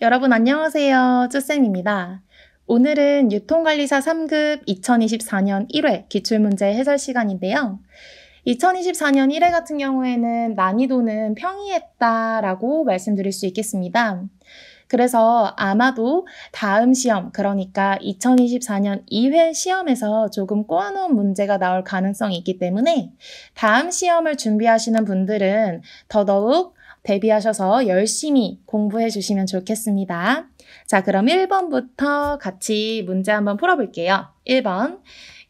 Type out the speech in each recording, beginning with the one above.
여러분 안녕하세요. 쭈쌤입니다. 오늘은 유통관리사 3급 2024년 1회 기출문제 해설 시간인데요. 2024년 1회 같은 경우에는 난이도는 평이했다라고 말씀드릴 수 있겠습니다. 그래서 아마도 다음 시험, 그러니까 2024년 2회 시험에서 조금 꼬아놓은 문제가 나올 가능성이 있기 때문에 다음 시험을 준비하시는 분들은 더더욱 대비하셔서 열심히 공부해 주시면 좋겠습니다. 자, 그럼 1번부터 같이 문제 한번 풀어볼게요. 1번.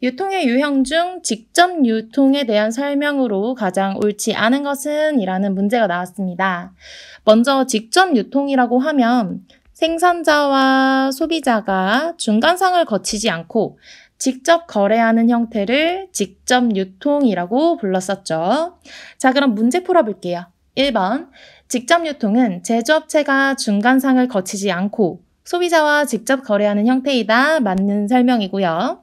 유통의 유형 중 직접 유통에 대한 설명으로 가장 옳지 않은 것은? 이라는 문제가 나왔습니다. 먼저 직접 유통이라고 하면 생산자와 소비자가 중간상을 거치지 않고 직접 거래하는 형태를 직접 유통이라고 불렀었죠. 자, 그럼 문제 풀어볼게요. 1번. 직접 유통은 제조업체가 중간상을 거치지 않고 소비자와 직접 거래하는 형태이다. 맞는 설명이고요.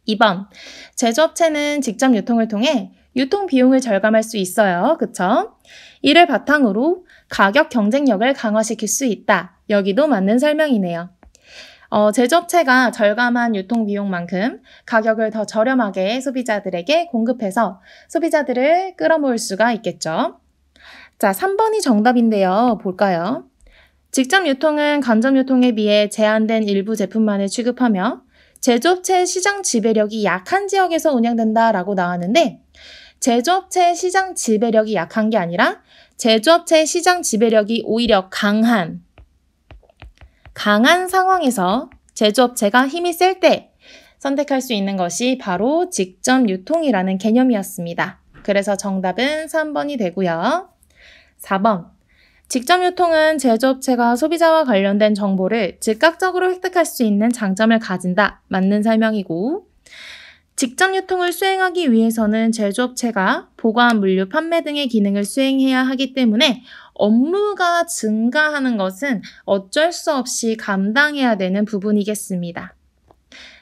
2번. 제조업체는 직접 유통을 통해 유통 비용을 절감할 수 있어요. 그쵸? 이를 바탕으로 가격 경쟁력을 강화시킬 수 있다. 여기도 맞는 설명이네요. 제조업체가 절감한 유통 비용만큼 가격을 더 저렴하게 소비자들에게 공급해서 소비자들을 끌어모을 수가 있겠죠. 자, 3번이 정답인데요. 볼까요? 직접 유통은 간접 유통에 비해 제한된 일부 제품만을 취급하며 제조업체의 시장 지배력이 약한 지역에서 운영된다라고 나왔는데 제조업체의 시장 지배력이 약한 게 아니라 제조업체의 시장 지배력이 오히려 강한 상황에서 제조업체가 힘이 셀 때 선택할 수 있는 것이 바로 직접 유통이라는 개념이었습니다. 그래서 정답은 3번이 되고요. 4번. 직접 유통은 제조업체가 소비자와 관련된 정보를 즉각적으로 획득할 수 있는 장점을 가진다. 맞는 설명이고, 직접 유통을 수행하기 위해서는 제조업체가 보관, 물류, 판매 등의 기능을 수행해야 하기 때문에 업무가 증가하는 것은 어쩔 수 없이 감당해야 되는 부분이겠습니다.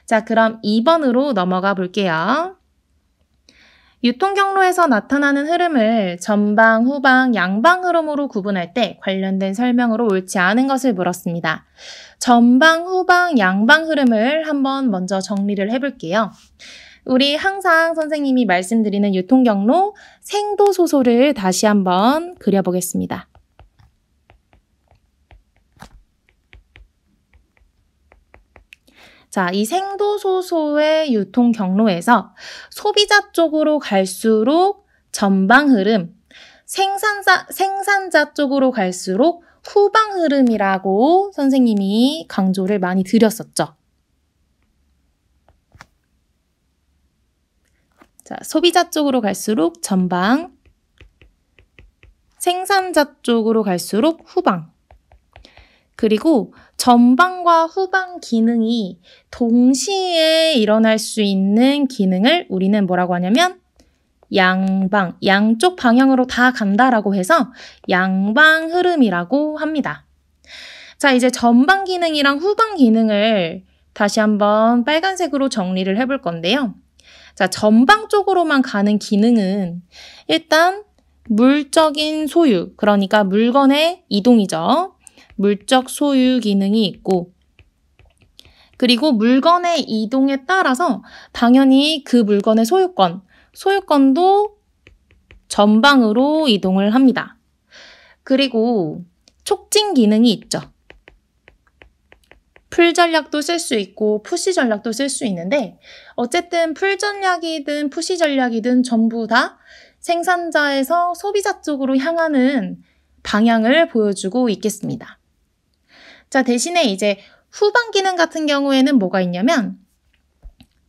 자, 그럼 2번으로 넘어가 볼게요. 유통 경로에서 나타나는 흐름을 전방, 후방, 양방 흐름으로 구분할 때 관련된 설명으로 옳지 않은 것을 물었습니다. 전방, 후방, 양방 흐름을 한번 먼저 정리를 해볼게요. 우리 항상 선생님이 말씀드리는 유통 경로 생도소소를 다시 한번 그려보겠습니다. 자, 이 생도소소의 유통 경로에서 소비자 쪽으로 갈수록 전방 흐름, 생산자 쪽으로 갈수록 후방 흐름이라고 선생님이 강조를 많이 드렸었죠. 자, 소비자 쪽으로 갈수록 전방, 생산자 쪽으로 갈수록 후방. 그리고 전방과 후방 기능이 동시에 일어날 수 있는 기능을 우리는 뭐라고 하냐면 양방, 양쪽 방향으로 다 간다라고 해서 양방 흐름이라고 합니다. 자, 이제 전방 기능이랑 후방 기능을 다시 한번 빨간색으로 정리를 해볼 건데요. 자, 전방 쪽으로만 가는 기능은 일단 물적인 소유, 그러니까 물건의 이동이죠. 물적 소유 기능이 있고, 그리고 물건의 이동에 따라서 당연히 그 물건의 소유권도 전방으로 이동을 합니다. 그리고 촉진 기능이 있죠. 풀 전략도 쓸 수 있고 푸시 전략도 쓸 수 있는데 어쨌든 풀 전략이든 푸시 전략이든 전부 다 생산자에서 소비자 쪽으로 향하는 방향을 보여주고 있겠습니다. 자, 대신에 이제 후방 기능 같은 경우에는 뭐가 있냐면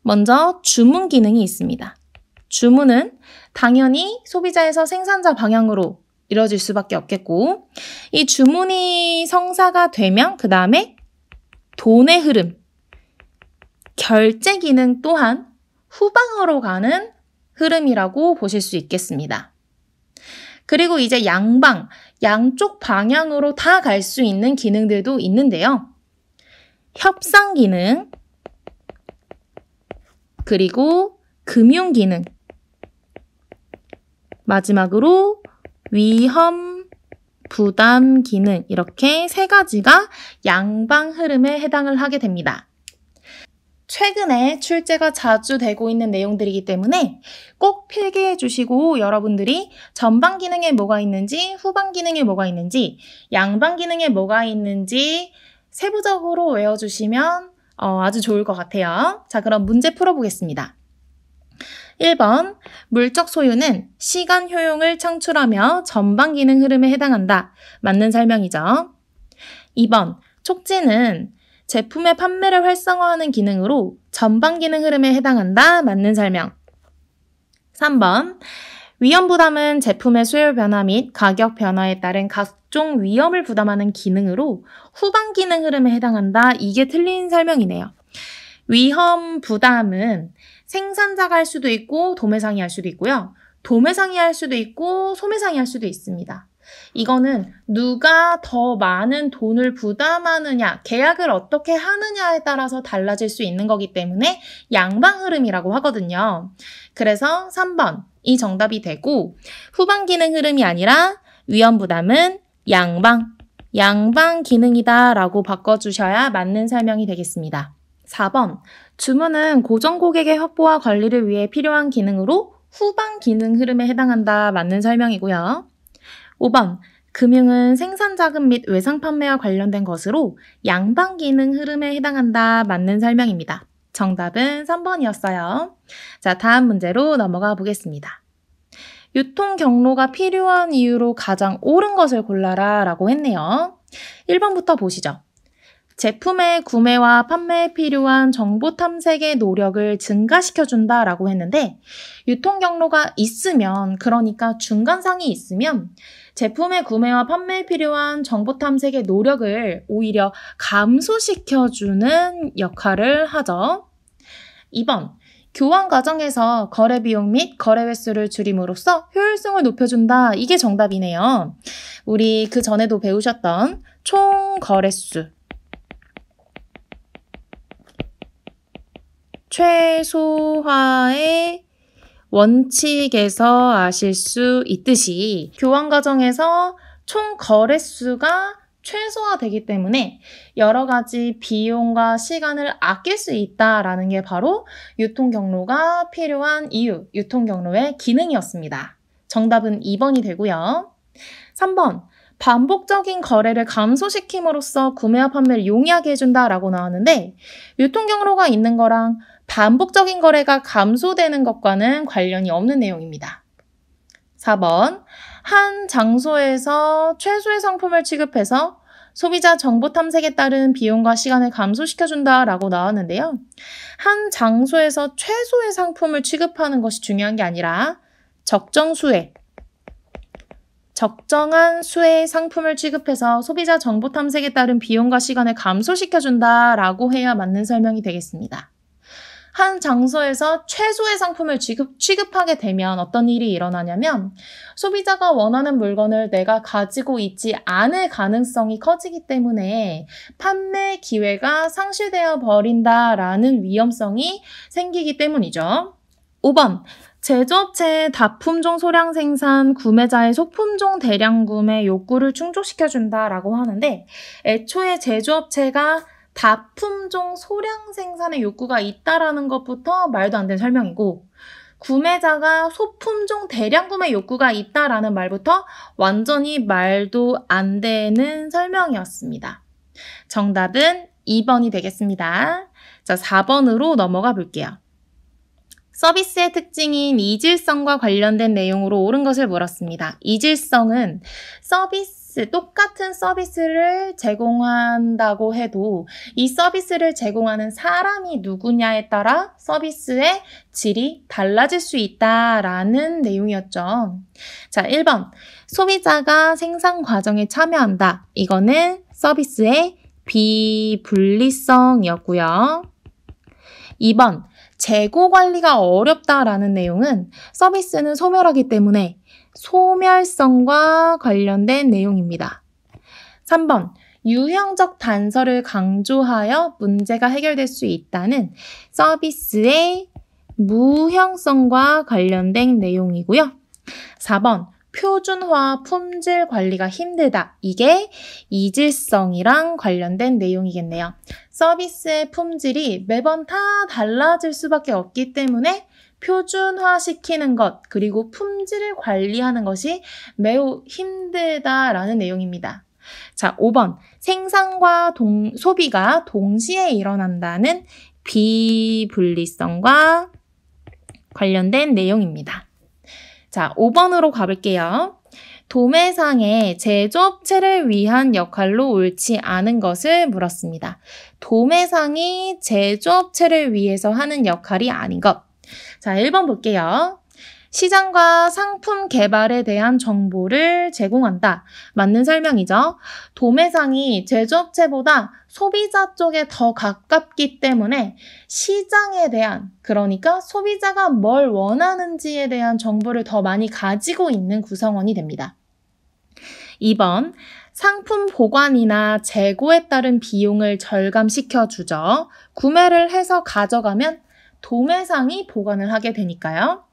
먼저 주문 기능이 있습니다. 주문은 당연히 소비자에서 생산자 방향으로 이루어질 수밖에 없겠고 이 주문이 성사가 되면 그 다음에 돈의 흐름, 결제 기능 또한 후방으로 가는 흐름이라고 보실 수 있겠습니다. 그리고 이제 양방, 양쪽 방향으로 다 갈 수 있는 기능들도 있는데요. 협상 기능, 그리고 금융 기능, 마지막으로 위험 부담 기능 이렇게 세 가지가 양방 흐름에 해당을 하게 됩니다. 최근에 출제가 자주 되고 있는 내용들이기 때문에 꼭 필기해 주시고 여러분들이 전방 기능에 뭐가 있는지, 후방 기능에 뭐가 있는지, 양방 기능에 뭐가 있는지 세부적으로 외워주시면 아주 좋을 것 같아요. 자, 그럼 문제 풀어보겠습니다. 1번, 물적 소유는 시간 효용을 창출하며 전방 기능 흐름에 해당한다. 맞는 설명이죠. 2번, 촉진은 제품의 판매를 활성화하는 기능으로 전방 기능 흐름에 해당한다. 맞는 설명. 3번, 위험 부담은 제품의 수요 변화 및 가격 변화에 따른 각종 위험을 부담하는 기능으로 후방 기능 흐름에 해당한다. 이게 틀린 설명이네요. 위험 부담은 생산자가 할 수도 있고 도매상이 할 수도 있고요. 도매상이 할 수도 있고 소매상이 할 수도 있습니다. 이거는 누가 더 많은 돈을 부담하느냐, 계약을 어떻게 하느냐에 따라서 달라질 수 있는 거기 때문에 양방 흐름이라고 하거든요. 그래서 3번, 이 정답이 되고 후방 기능 흐름이 아니라 위험 부담은 양방 기능이다 라고 바꿔주셔야 맞는 설명이 되겠습니다. 4번, 주문은 고정 고객의 확보와 관리를 위해 필요한 기능으로 후방 기능 흐름에 해당한다. 맞는 설명이고요. 5번, 금융은 생산 자금 및 외상 판매와 관련된 것으로 양방 기능 흐름에 해당한다. 맞는 설명입니다. 정답은 3번이었어요. 자, 다음 문제로 넘어가 보겠습니다. 유통 경로가 필요한 이유로 가장 옳은 것을 골라라 라고 했네요. 1번부터 보시죠. 제품의 구매와 판매에 필요한 정보 탐색의 노력을 증가시켜준다 라고 했는데 유통 경로가 있으면, 그러니까 중간상이 있으면 제품의 구매와 판매에 필요한 정보 탐색의 노력을 오히려 감소시켜주는 역할을 하죠. 2번, 교환 과정에서 거래 비용 및 거래 횟수를 줄임으로써 효율성을 높여준다. 이게 정답이네요. 우리 그 전에도 배우셨던 총 거래수, 최소화의 원칙에서 아실 수 있듯이 교환 과정에서 총 거래수가 최소화되기 때문에 여러 가지 비용과 시간을 아낄 수 있다라는 게 바로 유통 경로가 필요한 이유, 유통 경로의 기능이었습니다. 정답은 2번이 되고요. 3번, 반복적인 거래를 감소시킴으로써 구매와 판매를 용이하게 해준다라고 나왔는데 유통 경로가 있는 거랑 반복적인 거래가 감소되는 것과는 관련이 없는 내용입니다. 4번, 한 장소에서 최소의 상품을 취급해서 소비자 정보 탐색에 따른 비용과 시간을 감소시켜준다라고 나왔는데요. 한 장소에서 최소의 상품을 취급하는 것이 중요한 게 아니라 적정한 수의 상품을 취급해서 소비자 정보 탐색에 따른 비용과 시간을 감소시켜준다라고 해야 맞는 설명이 되겠습니다. 한 장소에서 최소의 상품을 취급하게 되면 어떤 일이 일어나냐면 소비자가 원하는 물건을 내가 가지고 있지 않을 가능성이 커지기 때문에 판매 기회가 상실되어 버린다라는 위험성이 생기기 때문이죠. 5번, 제조업체의 다품종 소량 생산, 구매자의 소품종 대량 구매 욕구를 충족시켜준다라고 하는데 애초에 제조업체가 다품종 소량 생산의 욕구가 있다라는 것부터 말도 안 되는 설명이고 구매자가 소품종 대량 구매 욕구가 있다라는 말부터 완전히 말도 안 되는 설명이었습니다. 정답은 2번이 되겠습니다. 자, 4번으로 넘어가 볼게요. 서비스의 특징인 이질성과 관련된 내용으로 옳은 것을 물었습니다. 이질성은 똑같은 서비스를 제공한다고 해도 이 서비스를 제공하는 사람이 누구냐에 따라 서비스의 질이 달라질 수 있다라는 내용이었죠. 자, 1번. 소비자가 생산 과정에 참여한다. 이거는 서비스의 비분리성이었고요. 2번. 재고 관리가 어렵다라는 내용은 서비스는 소멸하기 때문에 소멸성과 관련된 내용입니다. 3번, 유형적 단서를 강조하여 문제가 해결될 수 있다는 서비스의 무형성과 관련된 내용이고요. 4번, 표준화 품질 관리가 힘들다. 이게 이질성이랑 관련된 내용이겠네요. 서비스의 품질이 매번 다 달라질 수밖에 없기 때문에 표준화시키는 것, 그리고 품질을 관리하는 것이 매우 힘들다라는 내용입니다. 자, 5번. 생산과 소비가 동시에 일어난다는 비분리성과 관련된 내용입니다. 자, 5번으로 가볼게요. 도매상의 제조업체를 위한 역할로 옳지 않은 것을 물었습니다. 도매상이 제조업체를 위해서 하는 역할이 아닌 것. 자, 1번 볼게요. 시장과 상품 개발에 대한 정보를 제공한다. 맞는 설명이죠. 도매상이 제조업체보다 소비자 쪽에 더 가깝기 때문에 시장에 대한, 그러니까 소비자가 뭘 원하는지에 대한 정보를 더 많이 가지고 있는 구성원이 됩니다. 2번, 상품 보관이나 재고에 따른 비용을 절감시켜주죠. 구매를 해서 가져가면 도매상이 보관을 하게 되니까요.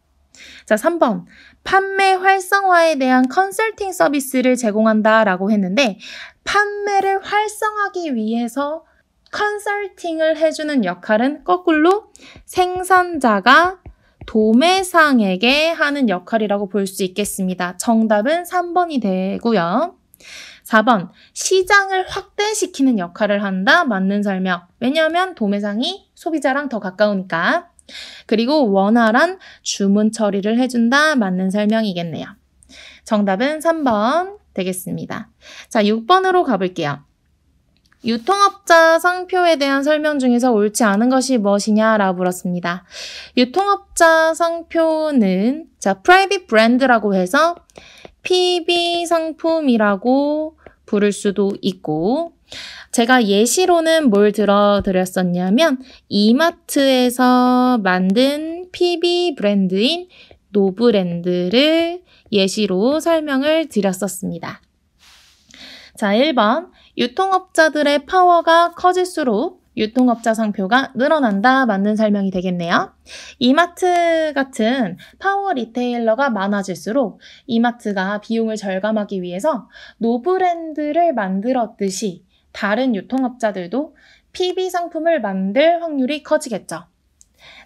자, 3번. 판매 활성화에 대한 컨설팅 서비스를 제공한다라고 했는데 판매를 활성화하기 위해서 컨설팅을 해주는 역할은 거꾸로 생산자가 도매상에게 하는 역할이라고 볼 수 있겠습니다. 정답은 3번이 되고요. 4번. 시장을 확대시키는 역할을 한다. 맞는 설명. 왜냐하면 도매상이 소비자랑 더 가까우니까. 그리고 원활한 주문 처리를 해준다. 맞는 설명이겠네요. 정답은 3번 되겠습니다. 자, 6번으로 가볼게요. 유통업자 상표에 대한 설명 중에서 옳지 않은 것이 무엇이냐라고 물었습니다. 유통업자 상표는 프라이빗 브랜드라고 해서 PB 상품이라고 부를 수도 있고, 제가 예시로는 뭘 들어드렸었냐면 이마트에서 만든 PB 브랜드인 노브랜드를 예시로 설명을 드렸었습니다. 자, 1번. 유통업자들의 파워가 커질수록 유통업자 상표가 늘어난다. 맞는 설명이 되겠네요. 이마트 같은 파워 리테일러가 많아질수록 이마트가 비용을 절감하기 위해서 노브랜드를 만들었듯이 다른 유통업자들도 PB 상품을 만들 확률이 커지겠죠.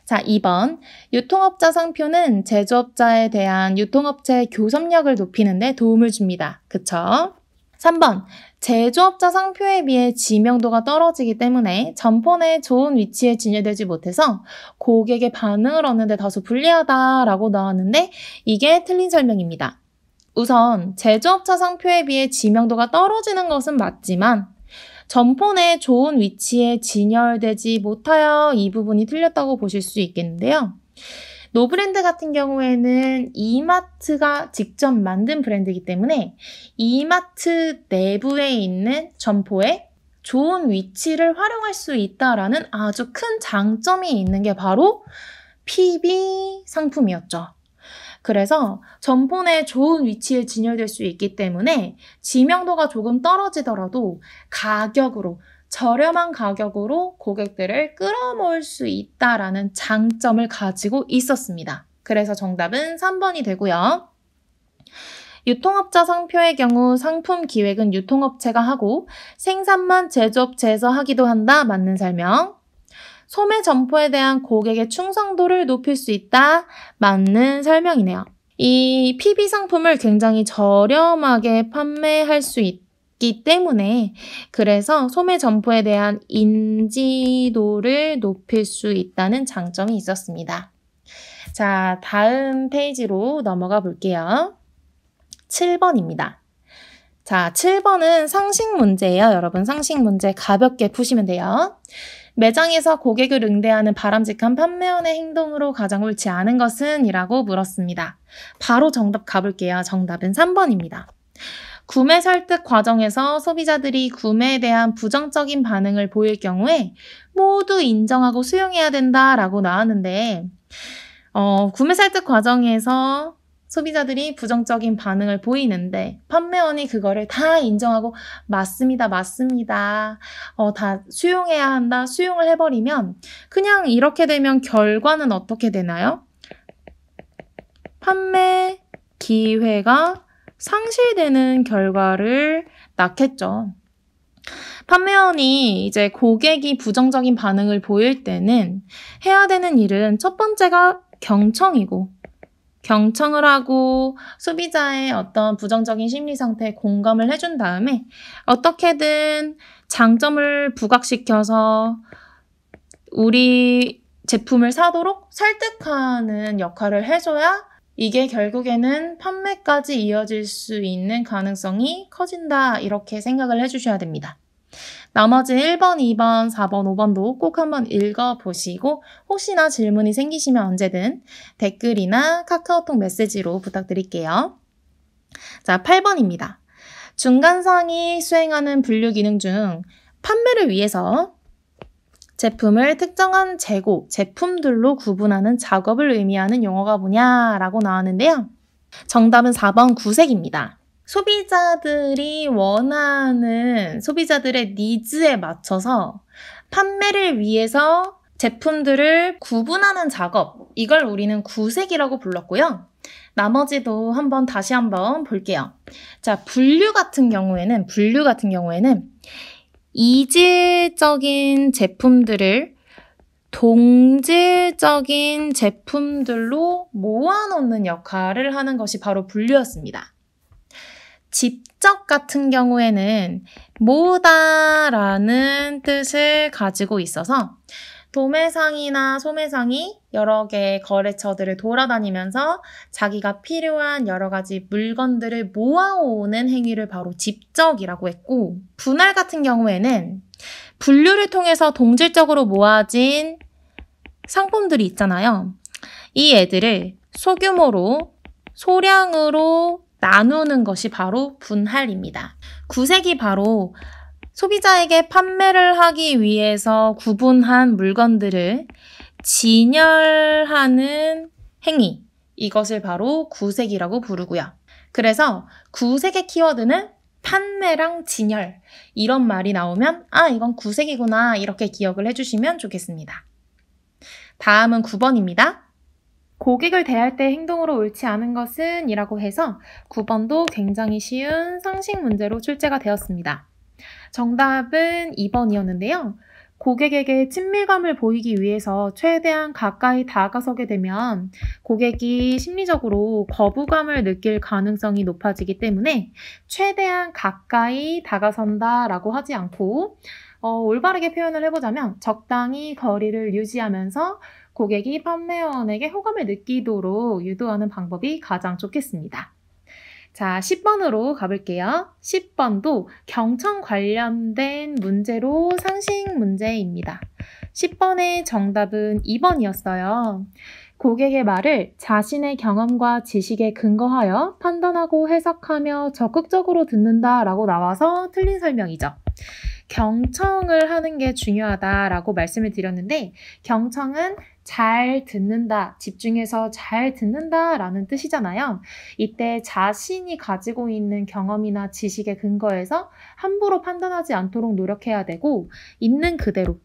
자, 2번. 유통업자 상표는 제조업자에 대한 유통업체의 교섭력을 높이는 데 도움을 줍니다. 그쵸? 3번. 제조업자 상표에 비해 지명도가 떨어지기 때문에 점포 내 좋은 위치에 진열되지 못해서 고객의 반응을 얻는 데 다소 불리하다라고 나왔는데 이게 틀린 설명입니다. 우선 제조업자 상표에 비해 지명도가 떨어지는 것은 맞지만 점포 내 좋은 위치에 진열되지 못하여 이 부분이 틀렸다고 보실 수 있겠는데요. 노브랜드 같은 경우에는 이마트가 직접 만든 브랜드이기 때문에 이마트 내부에 있는 점포에 좋은 위치를 활용할 수 있다라는 아주 큰 장점이 있는 게 바로 PB 상품이었죠. 그래서 점포 내 좋은 위치에 진열될 수 있기 때문에 지명도가 조금 떨어지더라도 저렴한 가격으로 고객들을 끌어모을 수 있다라는 장점을 가지고 있었습니다. 그래서 정답은 3번이 되고요. 유통업자 상표의 경우 상품 기획은 유통업체가 하고 생산만 제조업체에서 하기도 한다. 맞는 설명. 소매 점포에 대한 고객의 충성도를 높일 수 있다. 맞는 설명이네요. 이 PB 상품을 굉장히 저렴하게 판매할 수 있기 때문에 그래서 소매 점포에 대한 인지도를 높일 수 있다는 장점이 있었습니다. 자, 다음 페이지로 넘어가 볼게요. 7번입니다. 자, 7번은 상식 문제예요. 여러분 상식 문제 가볍게 푸시면 돼요. 매장에서 고객을 응대하는 바람직한 판매원의 행동으로 가장 옳지 않은 것은? 이라고 물었습니다. 바로 정답 가볼게요. 정답은 3번입니다. 구매 설득 과정에서 소비자들이 구매에 대한 부정적인 반응을 보일 경우에 모두 인정하고 수용해야 된다라고 나왔는데 구매 설득 과정에서 소비자들이 부정적인 반응을 보이는데 판매원이 그거를 다 인정하고 맞습니다. 다 수용해야 한다. 수용을 해버리면 그냥 이렇게 되면 결과는 어떻게 되나요? 판매 기회가 상실되는 결과를 낳겠죠. 판매원이 이제 고객이 부정적인 반응을 보일 때는 해야 되는 일은 첫 번째가 경청이고, 경청을 하고 소비자의 어떤 부정적인 심리 상태에 공감을 해준 다음에 어떻게든 장점을 부각시켜서 우리 제품을 사도록 설득하는 역할을 해줘야 이게 결국에는 판매까지 이어질 수 있는 가능성이 커진다, 이렇게 생각을 해주셔야 됩니다. 나머지 1번, 2번, 4번, 5번도 꼭 한번 읽어보시고 혹시나 질문이 생기시면 언제든 댓글이나 카카오톡 메시지로 부탁드릴게요. 자, 8번입니다. 중간상이 수행하는 분류 기능 중 판매를 위해서 제품을 특정한 재고, 제품들로 구분하는 작업을 의미하는 용어가 뭐냐라고 나왔는데요. 정답은 4번 구색입니다. 소비자들이 원하는 소비자들의 니즈에 맞춰서 판매를 위해서 제품들을 구분하는 작업, 이걸 우리는 구색이라고 불렀고요. 나머지도 다시 한번 볼게요. 자, 분류 같은 경우에는 이질적인 제품들을 동질적인 제품들로 모아놓는 역할을 하는 것이 바로 분류였습니다. 집적 같은 경우에는 모으다라는 뜻을 가지고 있어서 도매상이나 소매상이 여러 개의 거래처들을 돌아다니면서 자기가 필요한 여러 가지 물건들을 모아오는 행위를 바로 집적이라고 했고, 분할 같은 경우에는 분류를 통해서 동질적으로 모아진 상품들이 있잖아요. 이 애들을 소규모로, 소량으로 나누는 것이 바로 분할입니다. 구색이 바로 소비자에게 판매를 하기 위해서 구분한 물건들을 진열하는 행위, 이것을 바로 구색이라고 부르고요. 그래서 구색의 키워드는 판매랑 진열, 이런 말이 나오면 이건 구색이구나, 이렇게 기억을 해주시면 좋겠습니다. 다음은 9번입니다. 고객을 대할 때 행동으로 옳지 않은 것은? 이라고 해서 9번도 굉장히 쉬운 상식 문제로 출제가 되었습니다. 정답은 2번이었는데요. 고객에게 친밀감을 보이기 위해서 최대한 가까이 다가서게 되면 고객이 심리적으로 거부감을 느낄 가능성이 높아지기 때문에 최대한 가까이 다가선다라고 하지 않고 올바르게 표현을 해보자면 적당히 거리를 유지하면서 고객이 판매원에게 호감을 느끼도록 유도하는 방법이 가장 좋겠습니다. 자, 10번으로 가볼게요. 10번도 경청 관련된 문제로 상식 문제입니다. 10번의 정답은 2번이었어요. 고객의 말을 자신의 경험과 지식에 근거하여 판단하고 해석하며 적극적으로 듣는다라고 나와서 틀린 설명이죠. 경청을 하는 게 중요하다라고 말씀을 드렸는데, 경청은 잘 듣는다, 집중해서 잘 듣는다라는 뜻이잖아요. 이때 자신이 가지고 있는 경험이나 지식에 근거해서 함부로 판단하지 않도록 노력해야 되고, 있는 그대로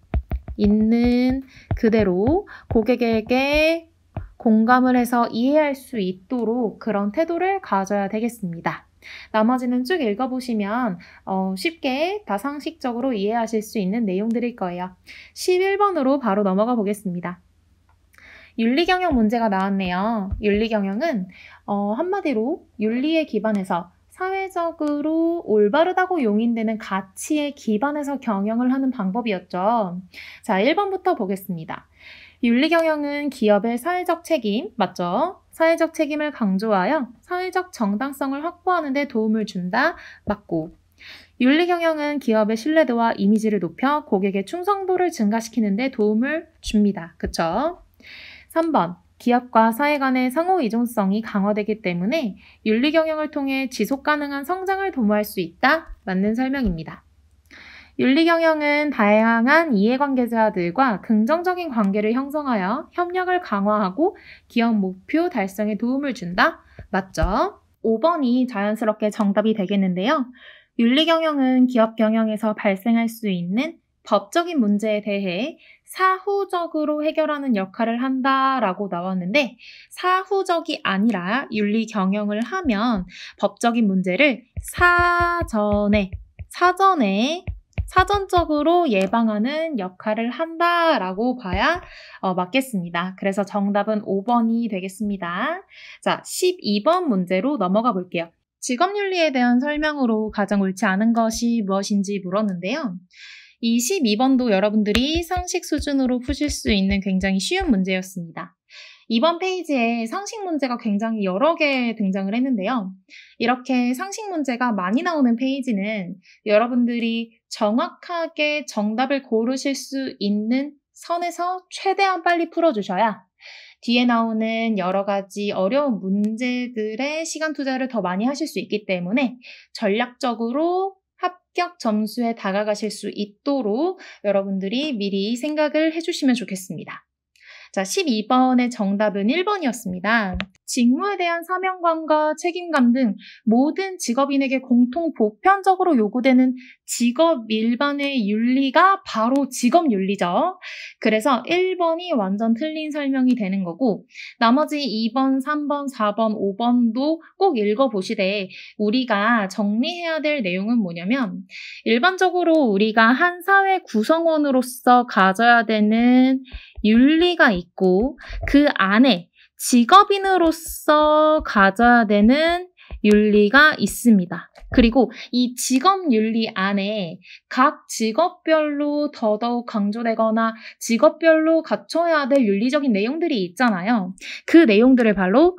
고객에게 공감을 해서 이해할 수 있도록 그런 태도를 가져야 되겠습니다. 나머지는 쭉 읽어보시면 쉽게 다 상식적으로 이해하실 수 있는 내용들일 거예요. 11번으로 바로 넘어가 보겠습니다. 윤리경영 문제가 나왔네요. 윤리경영은 한마디로 윤리에 기반해서 사회적으로 올바르다고 용인되는 가치에 기반해서 경영을 하는 방법이었죠. 자, 1번부터 보겠습니다. 윤리경영은 기업의 사회적 책임, 맞죠? 사회적 책임을 강조하여 사회적 정당성을 확보하는 데 도움을 준다, 맞고. 윤리경영은 기업의 신뢰도와 이미지를 높여 고객의 충성도를 증가시키는 데 도움을 줍니다. 그쵸? 3번, 기업과 사회 간의 상호 이존성이 강화되기 때문에 윤리경영을 통해 지속가능한 성장을 도모할 수 있다, 맞는 설명입니다. 윤리경영은 다양한 이해관계자들과 긍정적인 관계를 형성하여 협력을 강화하고 기업 목표 달성에 도움을 준다, 맞죠? 5번이 자연스럽게 정답이 되겠는데요. 윤리경영은 기업 경영에서 발생할 수 있는 법적인 문제에 대해 사후적으로 해결하는 역할을 한다라고 나왔는데 사후적이 아니라 윤리 경영을 하면 법적인 문제를 사전적으로 예방하는 역할을 한다라고 봐야 맞겠습니다. 그래서 정답은 5번이 되겠습니다. 자, 12번 문제로 넘어가 볼게요. 직업윤리에 대한 설명으로 가장 옳지 않은 것이 무엇인지 물었는데요. 이 12번도 여러분들이 상식 수준으로 푸실 수 있는 굉장히 쉬운 문제였습니다. 이번 페이지에 상식 문제가 굉장히 여러 개 등장을 했는데요. 이렇게 상식 문제가 많이 나오는 페이지는 여러분들이 정확하게 정답을 고르실 수 있는 선에서 최대한 빨리 풀어주셔야 뒤에 나오는 여러 가지 어려운 문제들의 시간 투자를 더 많이 하실 수 있기 때문에 전략적으로 합격 점수에 다가가실 수 있도록 여러분들이 미리 생각을 해주시면 좋겠습니다. 자, 12번의 정답은 1번이었습니다. 직무에 대한 사명감과 책임감 등 모든 직업인에게 공통 보편적으로 요구되는 직업 일반의 윤리가 바로 직업윤리죠. 그래서 1번이 완전 틀린 설명이 되는 거고 나머지 2번, 3번, 4번, 5번도 꼭 읽어보시되 우리가 정리해야 될 내용은 뭐냐면 일반적으로 우리가 한 사회 구성원으로서 가져야 되는 윤리가 있고 그 안에 직업인으로서 가져야 되는 윤리가 있습니다. 그리고 이 직업윤리 안에 각 직업별로 더더욱 강조되거나 직업별로 갖춰야 될 윤리적인 내용들이 있잖아요. 그 내용들을 바로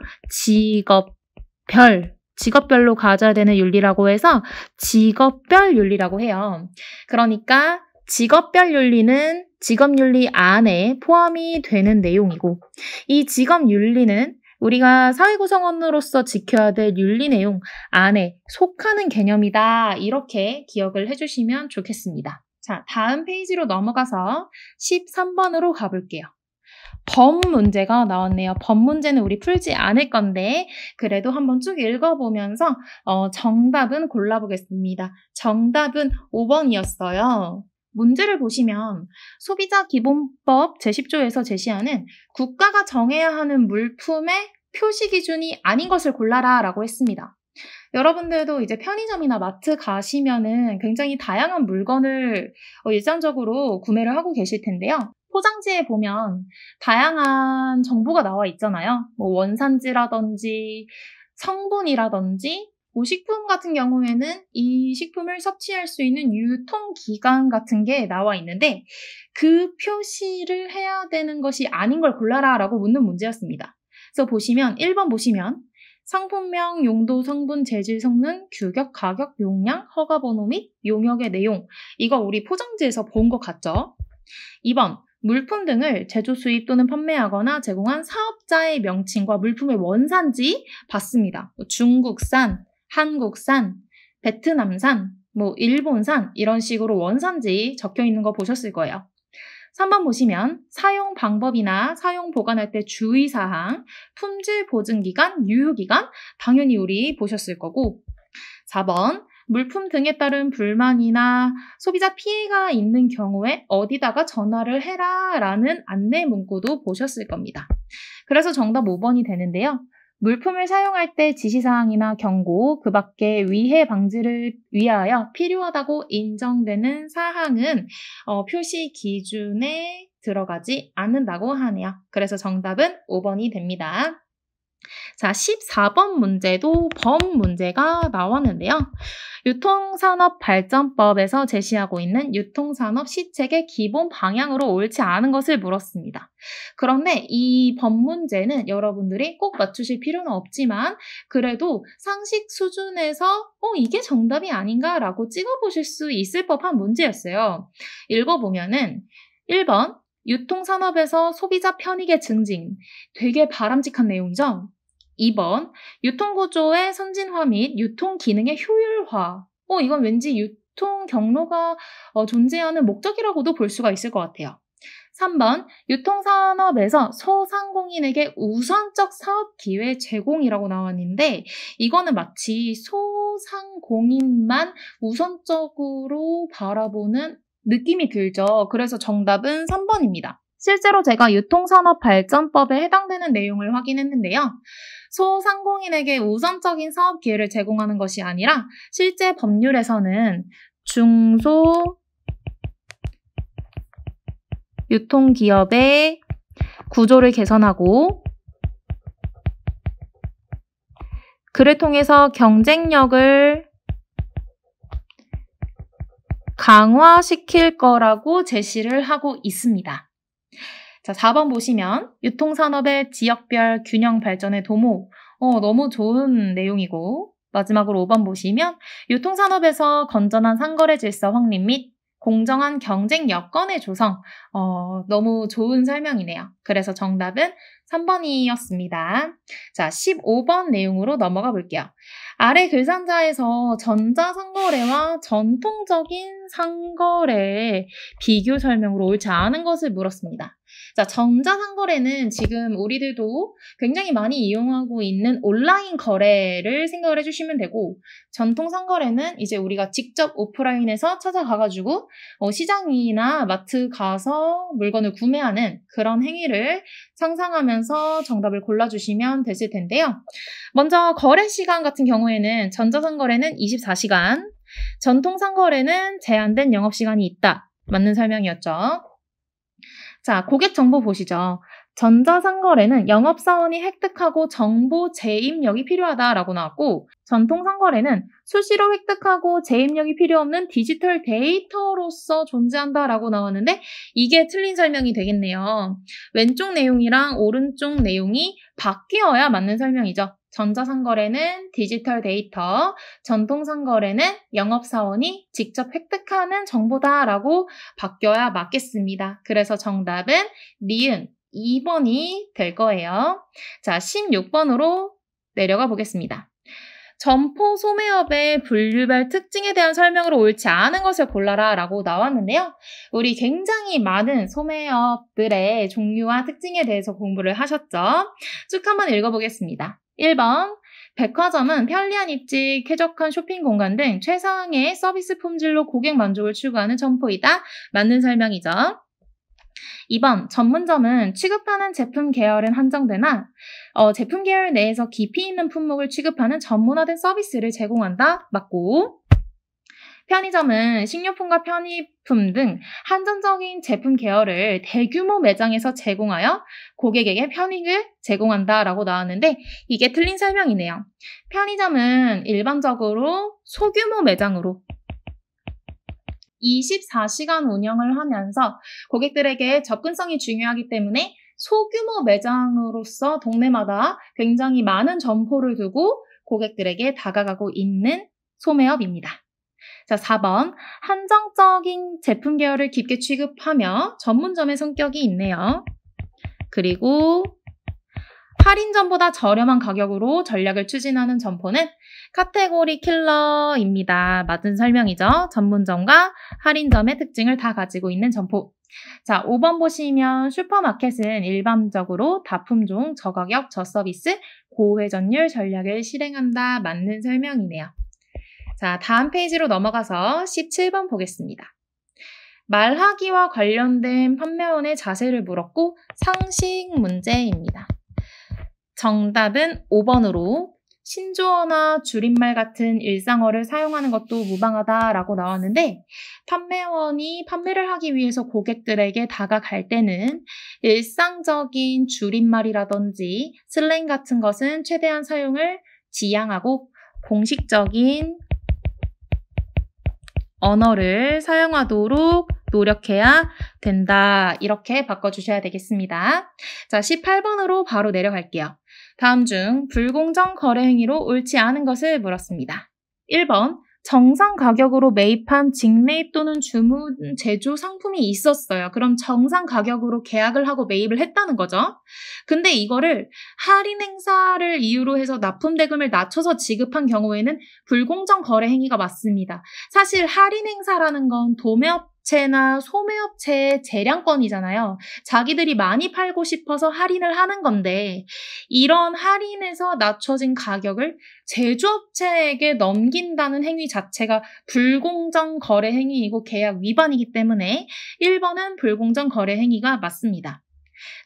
직업별로 가져야 되는 윤리라고 해서 직업별 윤리라고 해요. 그러니까 직업별 윤리는 직업윤리 안에 포함이 되는 내용이고 이 직업윤리는 우리가 사회구성원으로서 지켜야 될 윤리 내용 안에 속하는 개념이다. 이렇게 기억을 해주시면 좋겠습니다. 자, 다음 페이지로 넘어가서 13번으로 가볼게요. 법 문제가 나왔네요. 법 문제는 우리 풀지 않을 건데 그래도 한번 쭉 읽어보면서 정답은 골라보겠습니다. 정답은 5번이었어요. 문제를 보시면 소비자 기본법 제10조에서 제시하는 국가가 정해야 하는 물품의 표시 기준이 아닌 것을 골라라 라고 했습니다. 여러분들도 이제 편의점이나 마트 가시면은 굉장히 다양한 물건을 일상적으로 구매를 하고 계실 텐데요. 포장지에 보면 다양한 정보가 나와 있잖아요. 뭐 원산지라든지 성분이라든지 식품 같은 경우에는 이 식품을 섭취할 수 있는 유통기간 같은 게 나와 있는데 그 표시를 해야 되는 것이 아닌 걸 골라라 라고 묻는 문제였습니다. 그래서 1번 보시면 상품명, 용도, 성분, 재질, 성능, 규격, 가격, 용량, 허가번호 및 용역의 내용 이거 우리 포장지에서 본 것 같죠? 2번 물품 등을 제조, 수입 또는 판매하거나 제공한 사업자의 명칭과 물품의 원산지 봤습니다. 중국산, 한국산, 베트남산, 일본산 이런 식으로 원산지 적혀 있는 거 보셨을 거예요. 3번 보시면 사용 방법이나 사용 보관할 때 주의사항, 품질 보증기간, 유효기간 당연히 우리 보셨을 거고 4번 물품 등에 따른 불만이나 소비자 피해가 있는 경우에 어디다가 전화를 해라 라는 안내 문구도 보셨을 겁니다. 그래서 정답 5번이 되는데요. 물품을 사용할 때 지시사항이나 경고, 그 밖에 위해 방지를 위하여 필요하다고 인정되는 사항은 표시 기준에 들어가지 않는다고 하네요. 그래서 정답은 5번이 됩니다. 자, 14번 문제도 법 문제가 나왔는데요. 유통산업발전법에서 제시하고 있는 유통산업 시책의 기본 방향으로 옳지 않은 것을 물었습니다. 그런데 이 법 문제는 여러분들이 꼭 맞추실 필요는 없지만 그래도 상식 수준에서 이게 정답이 아닌가라고 찍어보실 수 있을 법한 문제였어요. 읽어보면은 1번 유통산업에서 소비자 편익의 증진 되게 바람직한 내용이죠. 2번, 유통구조의 선진화 및 유통기능의 효율화. 이건 왠지 유통 경로가 존재하는 목적이라고도 볼 수가 있을 것 같아요. 3번, 유통산업에서 소상공인에게 우선적 사업 기회 제공이라고 나왔는데 이거는 마치 소상공인만 우선적으로 바라보는 느낌이 들죠. 그래서 정답은 3번입니다. 실제로 제가 유통산업발전법에 해당되는 내용을 확인했는데요. 소상공인에게 우선적인 사업 기회를 제공하는 것이 아니라 실제 법률에서는 중소 유통기업의 구조를 개선하고 그를 통해서 경쟁력을 강화시킬 거라고 제시를 하고 있습니다. 자, 4번 보시면 유통산업의 지역별 균형 발전의 도모. 너무 좋은 내용이고 마지막으로 5번 보시면 유통산업에서 건전한 상거래 질서 확립 및 공정한 경쟁 여건의 조성. 너무 좋은 설명이네요. 그래서 정답은 3번이었습니다. 자, 15번 내용으로 넘어가 볼게요. 아래 글상자에서 전자상거래와 전통적인 상거래의 비교 설명으로 옳지 않은 것을 물었습니다. 자, 전자상거래는 지금 우리들도 굉장히 많이 이용하고 있는 온라인 거래를 생각을 해주시면 되고, 전통상거래는 이제 우리가 직접 오프라인에서 찾아가가지고 시장이나 마트 가서 물건을 구매하는 그런 행위를 상상하면서 정답을 골라주시면 되실 텐데요. 먼저 거래 시간 같은 경우에는 전자상거래는 24시간, 전통상거래는 제한된 영업시간이 있다. 맞는 설명이었죠. 자, 고객 정보 보시죠. 전자상거래는 영업사원이 획득하고 정보 재입력이 필요하다라고 나왔고, 전통상거래는 수시로 획득하고 재입력이 필요 없는 디지털 데이터로서 존재한다라고 나왔는데 이게 틀린 설명이 되겠네요. 왼쪽 내용이랑 오른쪽 내용이 바뀌어야 맞는 설명이죠. 전자상거래는 디지털 데이터, 전통상거래는 영업사원이 직접 획득하는 정보다라고 바뀌어야 맞겠습니다. 그래서 정답은 니은 2번이 될 거예요. 자, 16번으로 내려가 보겠습니다. 점포 소매업의 분류별 특징에 대한 설명으로 옳지 않은 것을 골라라 라고 나왔는데요. 우리 굉장히 많은 소매업들의 종류와 특징에 대해서 공부를 하셨죠? 쭉 한번 읽어보겠습니다. 1번, 백화점은 편리한 입지, 쾌적한 쇼핑 공간 등 최상의 서비스 품질로 고객 만족을 추구하는 점포이다. 맞는 설명이죠. 2번, 전문점은 취급하는 제품 계열은 한정되나 제품 계열 내에서 깊이 있는 품목을 취급하는 전문화된 서비스를 제공한다. 맞고, 편의점은 식료품과 편의품 등 한정적인 제품 계열을 대규모 매장에서 제공하여 고객에게 편익을 제공한다라고 나왔는데 이게 틀린 설명이네요. 편의점은 일반적으로 소규모 매장으로 24시간 운영을 하면서 고객들에게 접근성이 중요하기 때문에 소규모 매장으로서 동네마다 굉장히 많은 점포를 두고 고객들에게 다가가고 있는 소매업입니다. 자, 4번. 한정적인 제품 계열을 깊게 취급하며 전문점의 성격이 있네요. 그리고 할인점보다 저렴한 가격으로 전략을 추진하는 점포는 카테고리 킬러입니다. 맞은 설명이죠. 전문점과 할인점의 특징을 다 가지고 있는 점포. 자, 5번 보시면 슈퍼마켓은 일반적으로 다품종, 저가격, 저서비스, 고회전율 전략을 실행한다. 맞는 설명이네요. 자, 다음 페이지로 넘어가서 17번 보겠습니다. 말하기와 관련된 판매원의 자세를 물었고 상식 문제입니다. 정답은 5번으로 신조어나 줄임말 같은 일상어를 사용하는 것도 무방하다라고 나왔는데 판매원이 판매를 하기 위해서 고객들에게 다가갈 때는 일상적인 줄임말이라든지 슬랭 같은 것은 최대한 사용을 지양하고 공식적인 언어를 사용하도록 노력해야 된다. 이렇게 바꿔주셔야 되겠습니다. 자, 18번으로 바로 내려갈게요. 다음 중 불공정 거래 행위로 옳지 않은 것을 물었습니다. 1번, 정상 가격으로 매입한 직매입 또는 주문 제조 상품이 있었어요. 그럼 정상 가격으로 계약을 하고 매입을 했다는 거죠. 근데 이거를 할인 행사를 이유로 해서 납품 대금을 낮춰서 지급한 경우에는 불공정 거래 행위가 맞습니다. 사실 할인 행사라는 건 도매업 제조업체나 소매업체의 재량권이잖아요. 자기들이 많이 팔고 싶어서 할인을 하는 건데 이런 할인에서 낮춰진 가격을 제조업체에게 넘긴다는 행위 자체가 불공정 거래 행위이고 계약 위반이기 때문에 1번은 불공정 거래 행위가 맞습니다.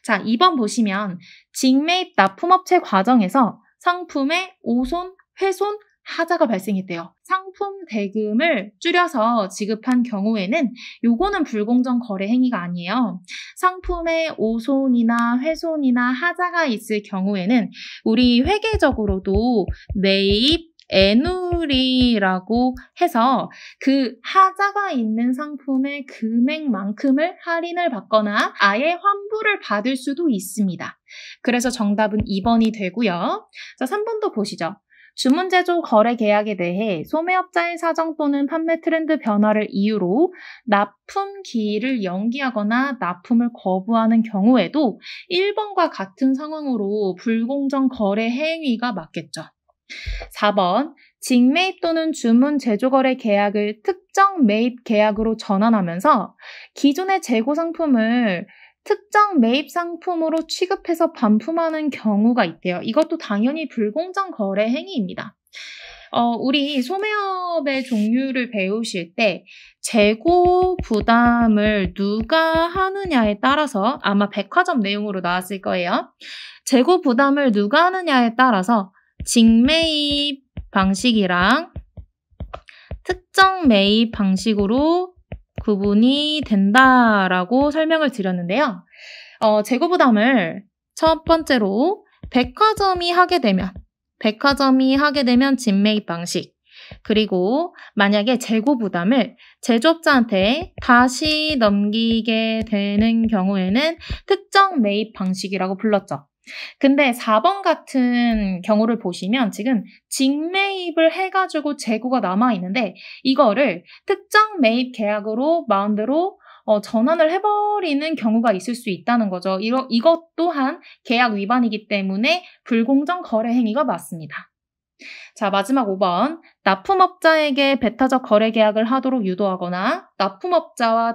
자, 2번 보시면 직매입 납품업체 과정에서 상품의 오손, 훼손, 하자가 발생했대요. 상품 대금을 줄여서 지급한 경우에는 요거는 불공정 거래 행위가 아니에요. 상품에 오손이나 훼손이나 하자가 있을 경우에는 우리 회계적으로도 매입 애누리라고 해서 그 하자가 있는 상품의 금액만큼을 할인을 받거나 아예 환불을 받을 수도 있습니다. 그래서 정답은 2번이 되고요. 자, 3번도 보시죠. 주문 제조 거래 계약에 대해 소매업자의 사정 또는 판매 트렌드 변화를 이유로 납품 기일을 연기하거나 납품을 거부하는 경우에도 1번과 같은 상황으로 불공정 거래 행위가 맞겠죠. 4번, 직매입 또는 주문 제조거래 계약을 특정 매입 계약으로 전환하면서 기존의 재고 상품을 특정 매입 상품으로 취급해서 반품하는 경우가 있대요. 이것도 당연히 불공정 거래 행위입니다. 우리 소매업의 종류를 배우실 때 재고 부담을 누가 하느냐에 따라서 아마 백화점 내용으로 나왔을 거예요. 재고 부담을 누가 하느냐에 따라서 직매입 방식이랑 특정 매입 방식으로 구분이 된다라고 설명을 드렸는데요. 재고 부담을 첫 번째로 백화점이 하게 되면 직매입 방식, 그리고 만약에 재고 부담을 제조업자한테 다시 넘기게 되는 경우에는 특정 매입 방식이라고 불렀죠. 근데 4번 같은 경우를 보시면 지금 직매입을 해가지고 재고가 남아있는데 이거를 특정 매입 계약으로 마음대로 전환을 해버리는 경우가 있을 수 있다는 거죠. 이것 또한 계약 위반이기 때문에 불공정 거래 행위가 맞습니다. 자, 마지막 5번. 납품업자에게 배타적 거래 계약을 하도록 유도하거나 납품업자가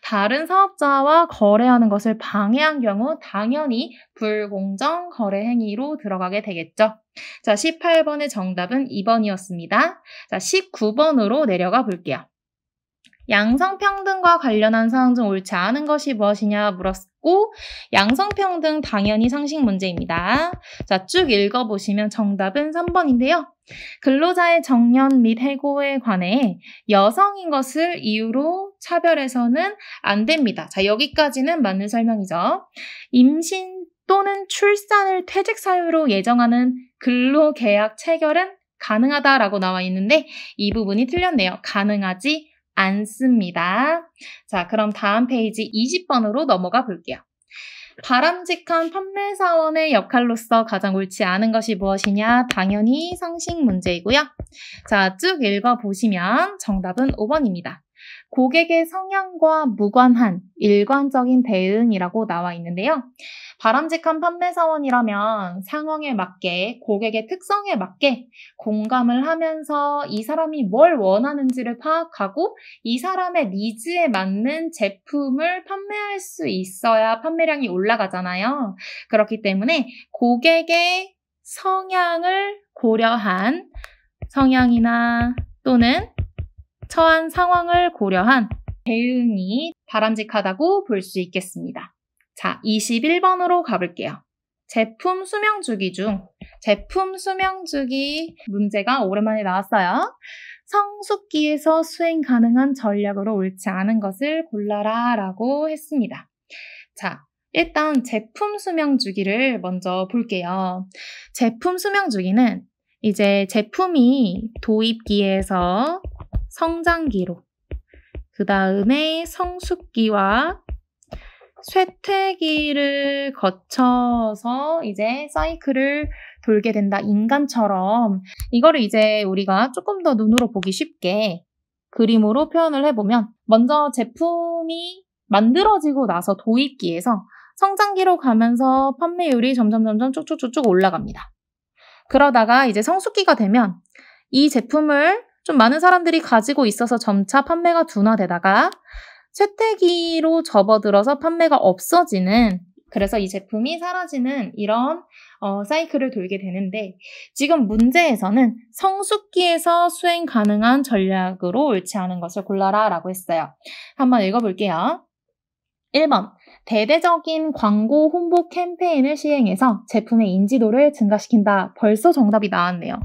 다른 사업자와 거래하는 것을 방해한 경우 당연히 불공정 거래 행위로 들어가게 되겠죠. 자, 18번의 정답은 2번이었습니다. 자, 19번으로 내려가 볼게요. 양성평등과 관련한 사항 중 옳지 않은 것이 무엇이냐 물었고 양성평등 당연히 상식 문제입니다. 자, 쭉 읽어보시면 정답은 3번인데요. 근로자의 정년 및 해고에 관해 여성인 것을 이유로 차별해서는 안 됩니다. 자, 여기까지는 맞는 설명이죠. 임신 또는 출산을 퇴직 사유로 예정하는 근로계약 체결은 가능하다라고 나와 있는데 이 부분이 틀렸네요. 가능하지 않습니다. 자, 그럼 다음 페이지 20번으로 넘어가 볼게요. 바람직한 판매사원의 역할로서 가장 옳지 않은 것이 무엇이냐? 당연히 상식 문제이고요. 자, 쭉 읽어보시면 정답은 5번입니다. 고객의 성향과 무관한 일관적인 대응이라고 나와 있는데요. 바람직한 판매사원이라면 상황에 맞게, 고객의 특성에 맞게 공감을 하면서 이 사람이 뭘 원하는지를 파악하고 이 사람의 니즈에 맞는 제품을 판매할 수 있어야 판매량이 올라가잖아요. 그렇기 때문에 고객의 성향을 고려한 성향이나 또는 처한 상황을 고려한 대응이 바람직하다고 볼 수 있겠습니다. 자, 21번으로 가볼게요. 제품 수명 주기 중 제품 수명 주기 문제가 오랜만에 나왔어요. 성숙기에서 수행 가능한 전략으로 옳지 않은 것을 골라라 라고 했습니다. 자, 일단 제품 수명 주기를 먼저 볼게요. 제품 수명 주기는 이제 제품이 도입기에서 성장기로, 그 다음에 성숙기와 쇠퇴기를 거쳐서 이제 사이클을 돌게 된다. 인간처럼. 이거를 이제 우리가 조금 더 눈으로 보기 쉽게 그림으로 표현을 해보면 먼저 제품이 만들어지고 나서 도입기에서 성장기로 가면서 판매율이 점점 쭉쭉쭉쭉 올라갑니다. 그러다가 이제 성숙기가 되면 이 제품을 좀 많은 사람들이 가지고 있어서 점차 판매가 둔화되다가 쇠퇴기로 접어들어서 판매가 없어지는, 그래서 이 제품이 사라지는 이런 사이클을 돌게 되는데, 지금 문제에서는 성숙기에서 수행 가능한 전략으로 옳지 않은 것을 골라라 라고 했어요. 한번 읽어볼게요. 1번, 대대적인 광고 홍보 캠페인을 시행해서 제품의 인지도를 증가시킨다. 벌써 정답이 나왔네요.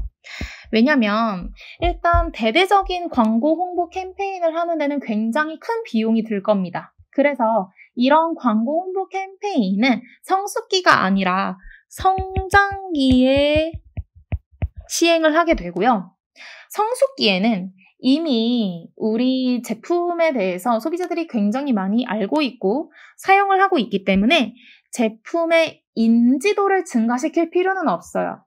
왜냐면 일단 대대적인 광고 홍보 캠페인을 하는 데는 굉장히 큰 비용이 들 겁니다. 그래서 이런 광고 홍보 캠페인은 성숙기가 아니라 성장기에 시행을 하게 되고요. 성숙기에는 이미 우리 제품에 대해서 소비자들이 굉장히 많이 알고 있고 사용을 하고 있기 때문에 제품의 인지도를 증가시킬 필요는 없어요.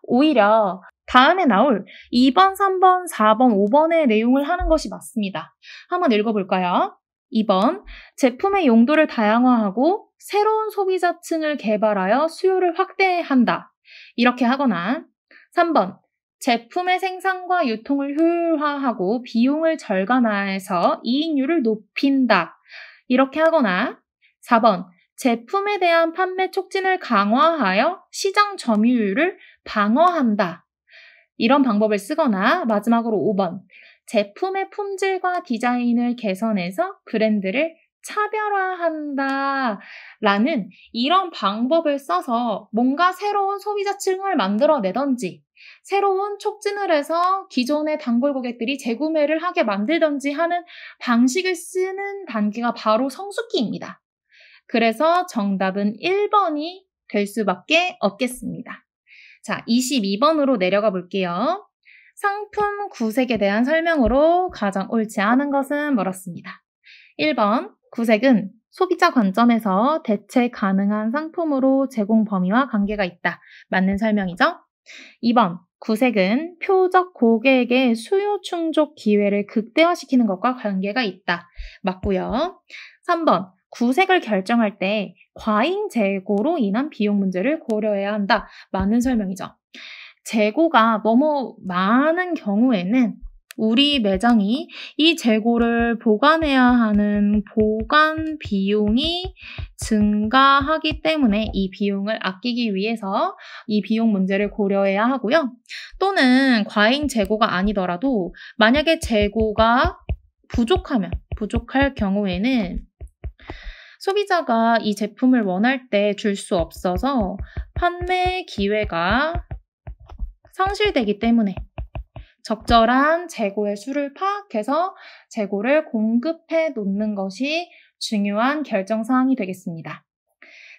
오히려 다음에 나올 2번, 3번, 4번, 5번의 내용을 하는 것이 맞습니다. 한번 읽어볼까요? 2번, 제품의 용도를 다양화하고 새로운 소비자층을 개발하여 수요를 확대한다. 이렇게 하거나 3번, 제품의 생산과 유통을 효율화하고 비용을 절감해서 이익률을 높인다. 이렇게 하거나 4번, 제품에 대한 판매 촉진을 강화하여 시장 점유율을 방어한다. 이런 방법을 쓰거나 마지막으로 5번, 제품의 품질과 디자인을 개선해서 브랜드를 차별화한다 라는 이런 방법을 써서 뭔가 새로운 소비자층을 만들어내던지 새로운 촉진을 해서 기존의 단골 고객들이 재구매를 하게 만들던지 하는 방식을 쓰는 단계가 바로 성숙기입니다. 그래서 정답은 1번이 될 수밖에 없겠습니다. 자, 22번으로 내려가 볼게요. 상품 구색에 대한 설명으로 가장 옳지 않은 것은 뭐렇습니다. 1번, 구색은 소비자 관점에서 대체 가능한 상품으로 제공 범위와 관계가 있다. 맞는 설명이죠? 2번, 구색은 표적 고객의 수요 충족 기회를 극대화시키는 것과 관계가 있다. 맞고요. 3번, 구색을 결정할 때 과잉 재고로 인한 비용 문제를 고려해야 한다. 맞는 설명이죠. 재고가 너무 많은 경우에는 우리 매장이 이 재고를 보관해야 하는 보관 비용이 증가하기 때문에 이 비용을 아끼기 위해서 이 비용 문제를 고려해야 하고요. 또는 과잉 재고가 아니더라도 만약에 재고가 부족할 경우에는 소비자가 이 제품을 원할 때 줄 수 없어서 판매 기회가 상실되기 때문에 적절한 재고의 수를 파악해서 재고를 공급해 놓는 것이 중요한 결정사항이 되겠습니다.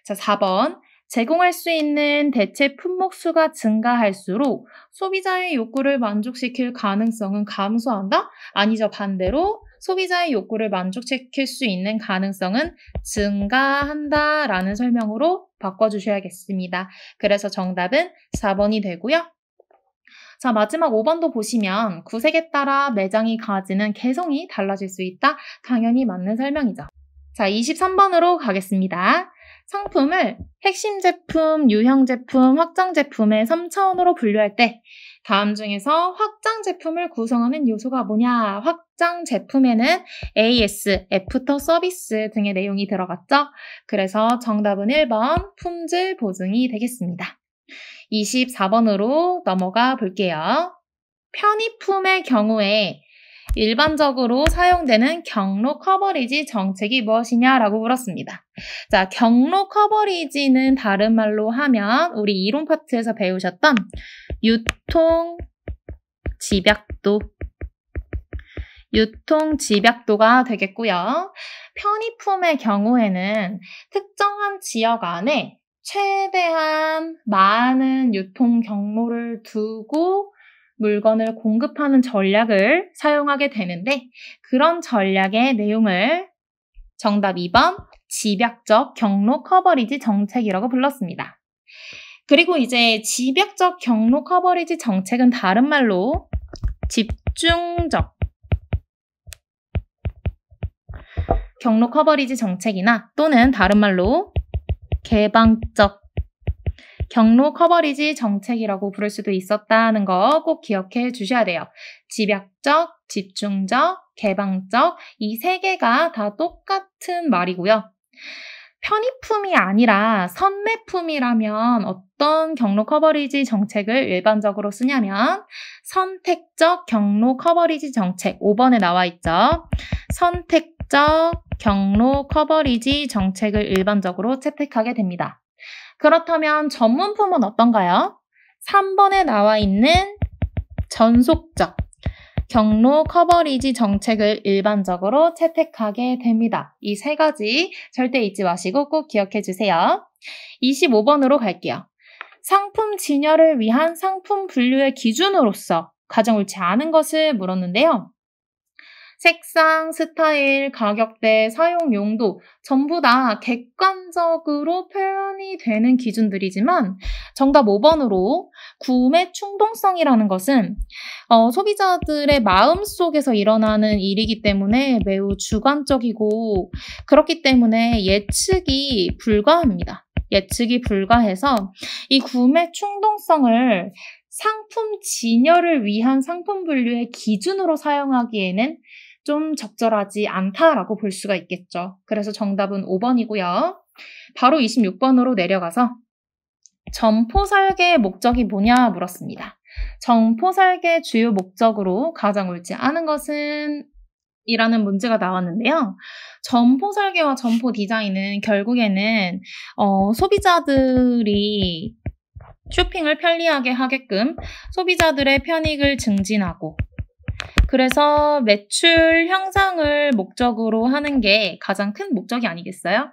자, 4번. 제공할 수 있는 대체 품목 수가 증가할수록 소비자의 욕구를 만족시킬 가능성은 감소한다? 아니죠. 반대로 소비자의 욕구를 만족시킬 수 있는 가능성은 증가한다 라는 설명으로 바꿔주셔야겠습니다. 그래서 정답은 4번이 되고요. 자, 마지막 5번도 보시면 구색에 따라 매장이 가지는 개성이 달라질 수 있다. 당연히 맞는 설명이죠. 자, 23번으로 가겠습니다. 상품을 핵심 제품, 유형 제품, 확장 제품의 3차원으로 분류할 때 다음 중에서 확장 제품을 구성하는 요소가 뭐냐? 확장 제품에는 AS, 애프터 서비스 등의 내용이 들어갔죠? 그래서 정답은 1번 품질 보증이 되겠습니다. 24번으로 넘어가 볼게요. 편의품의 경우에 일반적으로 사용되는 경로 커버리지 정책이 무엇이냐라고 물었습니다. 자, 경로 커버리지는 다른 말로 하면 우리 이론 파트에서 배우셨던 유통 집약도가 되겠고요. 편의품의 경우에는 특정한 지역 안에 최대한 많은 유통 경로를 두고 물건을 공급하는 전략을 사용하게 되는데 그런 전략의 내용을 정답 2번 집약적 경로 커버리지 정책이라고 불렀습니다. 그리고 이제 집약적 경로 커버리지 정책은 다른 말로 집중적 경로 커버리지 정책이나 또는 다른 말로 경로 커버리지 정책이라고 부를 수도 있었다는 거 꼭 기억해 주셔야 돼요. 집약적, 집중적, 개방적 이 세 개가 다 똑같은 말이고요. 편의품이 아니라 선매품이라면 어떤 경로 커버리지 정책을 일반적으로 쓰냐면 선택적 경로 커버리지 정책 5번에 나와 있죠. 선택적 경로 커버리지 정책을 일반적으로 채택하게 됩니다. 그렇다면 전문품은 어떤가요? 3번에 나와 있는 전속적 경로 커버리지 정책을 일반적으로 채택하게 됩니다. 이 세 가지 절대 잊지 마시고 꼭 기억해 주세요. 25번으로 갈게요. 상품 진열을 위한 상품 분류의 기준으로서 가장 옳지 않은 것을 물었는데요. 색상, 스타일, 가격대, 사용 용도 전부 다 객관적으로 표현이 되는 기준들이지만 정답 5번으로 구매 충동성이라는 것은 소비자들의 마음속에서 일어나는 일이기 때문에 매우 주관적이고 그렇기 때문에 예측이 불가합니다. 예측이 불가해서 이 구매 충동성을 상품 진열을 위한 상품 분류의 기준으로 사용하기에는 좀 적절하지 않다라고 볼 수가 있겠죠. 그래서 정답은 5번이고요. 바로 26번으로 내려가서 점포 설계의 목적이 뭐냐 물었습니다. 점포 설계 주요 목적으로 가장 옳지 않은 것은 이라는 문제가 나왔는데요. 점포 설계와 점포 디자인은 결국에는 소비자들이 쇼핑을 편리하게 하게끔 소비자들의 편익을 증진하고 그래서 매출 향상을 목적으로 하는 게 가장 큰 목적이 아니겠어요?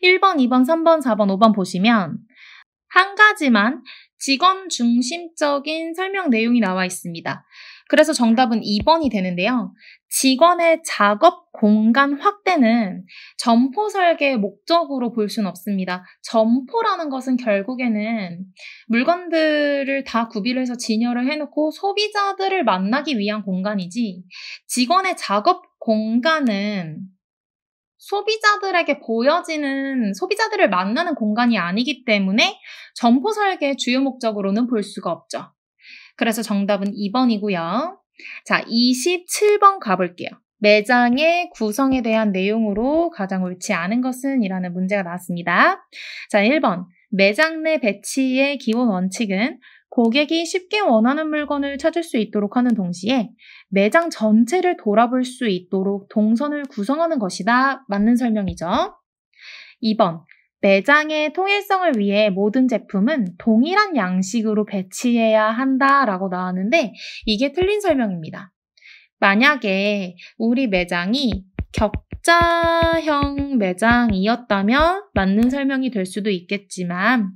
1번, 2번, 3번, 4번, 5번 보시면 한 가지만 직원 중심적인 설명 내용이 나와 있습니다. 그래서 정답은 2번이 되는데요. 직원의 작업 공간 확대는 점포 설계의 목적으로 볼 수는 없습니다. 점포라는 것은 결국에는 물건들을 다 구비를 해서 진열을 해놓고 소비자들을 만나기 위한 공간이지 직원의 작업 공간은 소비자들에게 보여지는 소비자들을 만나는 공간이 아니기 때문에 점포 설계의 주요 목적으로는 볼 수가 없죠. 그래서 정답은 2번이고요. 자, 27번 가볼게요. 매장의 구성에 대한 내용으로 가장 옳지 않은 것은 이라는 문제가 나왔습니다. 자, 1번. 매장 내 배치의 기본 원칙은 고객이 쉽게 원하는 물건을 찾을 수 있도록 하는 동시에 매장 전체를 돌아볼 수 있도록 동선을 구성하는 것이다. 맞는 설명이죠. 2번. 매장의 통일성을 위해 모든 제품은 동일한 양식으로 배치해야 한다라고 나왔는데 이게 틀린 설명입니다. 만약에 우리 매장이 격자형 매장이었다면 맞는 설명이 될 수도 있겠지만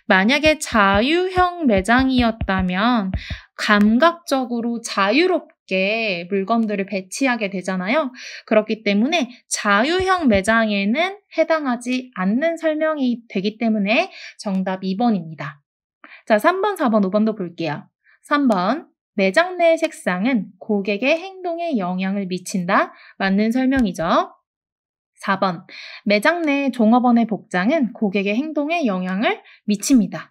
만약에 자유형 매장이었다면 감각적으로 자유롭게 물건들을 배치하게 되잖아요. 그렇기 때문에 자유형 매장에는 해당하지 않는 설명이 되기 때문에 정답 2번입니다. 자, 3번, 4번, 5번도 볼게요. 3번. 매장 내 색상은 고객의 행동에 영향을 미친다. 맞는 설명이죠. 4번. 매장 내 종업원의 복장은 고객의 행동에 영향을 미칩니다.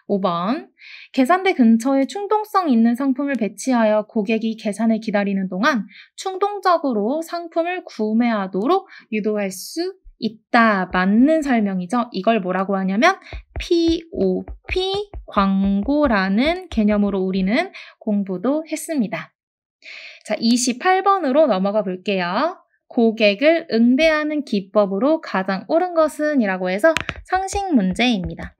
5번. 계산대 근처에 충동성 있는 상품을 배치하여 고객이 계산을 기다리는 동안 충동적으로 상품을 구매하도록 유도할 수 있다. 맞는 설명이죠. 이걸 뭐라고 하냐면 POP 광고라는 개념으로 우리는 공부도 했습니다. 자, 28번으로 넘어가 볼게요. 고객을 응대하는 기법으로 가장 옳은 것은 이라고 해서 상식 문제입니다.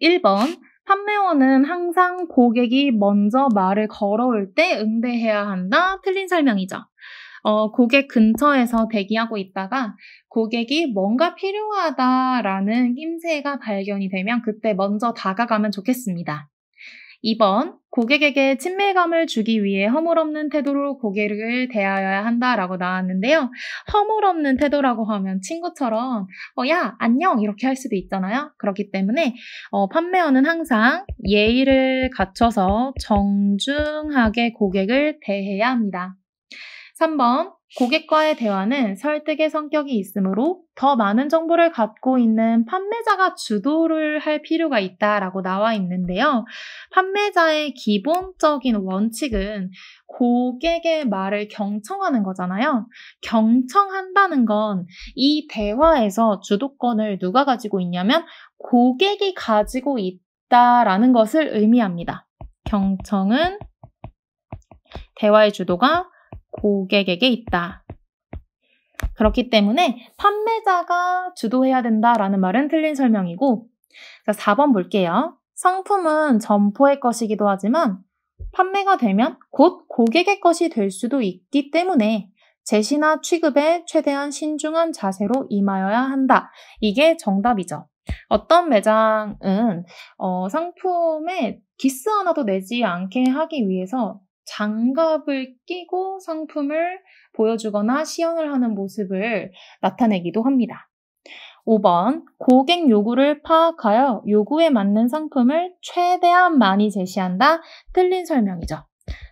1번. 판매원은 항상 고객이 먼저 말을 걸어올 때 응대해야 한다. 틀린 설명이죠. 고객 근처에서 대기하고 있다가 고객이 뭔가 필요하다라는 낌새가 발견이 되면 그때 먼저 다가가면 좋겠습니다. 2번, 고객에게 친밀감을 주기 위해 허물없는 태도로 고객을 대하여야 한다라고 나왔는데요. 허물없는 태도라고 하면 친구처럼 야, 안녕 이렇게 할 수도 있잖아요. 그렇기 때문에 판매원은 항상 예의를 갖춰서 정중하게 고객을 대해야 합니다. 3번, 고객과의 대화는 설득의 성격이 있으므로 더 많은 정보를 갖고 있는 판매자가 주도를 할 필요가 있다라고 나와 있는데요. 판매자의 기본적인 원칙은 고객의 말을 경청하는 거잖아요. 경청한다는 건 이 대화에서 주도권을 누가 가지고 있냐면 고객이 가지고 있다라는 것을 의미합니다. 경청은 대화의 주도가 고객에게 있다. 그렇기 때문에 판매자가 주도해야 된다라는 말은 틀린 설명이고, 자, 4번 볼게요. 상품은 점포의 것이기도 하지만 판매가 되면 곧 고객의 것이 될 수도 있기 때문에 제시나 취급에 최대한 신중한 자세로 임하여야 한다. 이게 정답이죠. 어떤 매장은 상품에 기스 하나도 내지 않게 하기 위해서 장갑을 끼고 상품을 보여주거나 시연을 하는 모습을 나타내기도 합니다. 5번, 고객 요구를 파악하여 요구에 맞는 상품을 최대한 많이 제시한다. 틀린 설명이죠.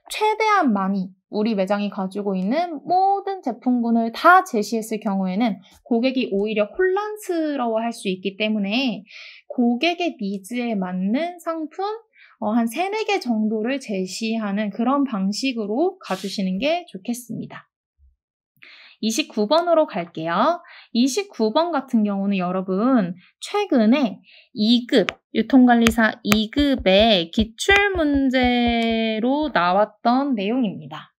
최대한 많이, 우리 매장이 가지고 있는 모든 제품군을 다 제시했을 경우에는 고객이 오히려 혼란스러워할 수 있기 때문에 고객의 니즈에 맞는 상품 한 3, 4개 정도를 제시하는 그런 방식으로 가주시는 게 좋겠습니다. 29번으로 갈게요. 29번 같은 경우는 여러분 최근에 2급, 유통관리사 2급의 기출문제로 나왔던 내용입니다.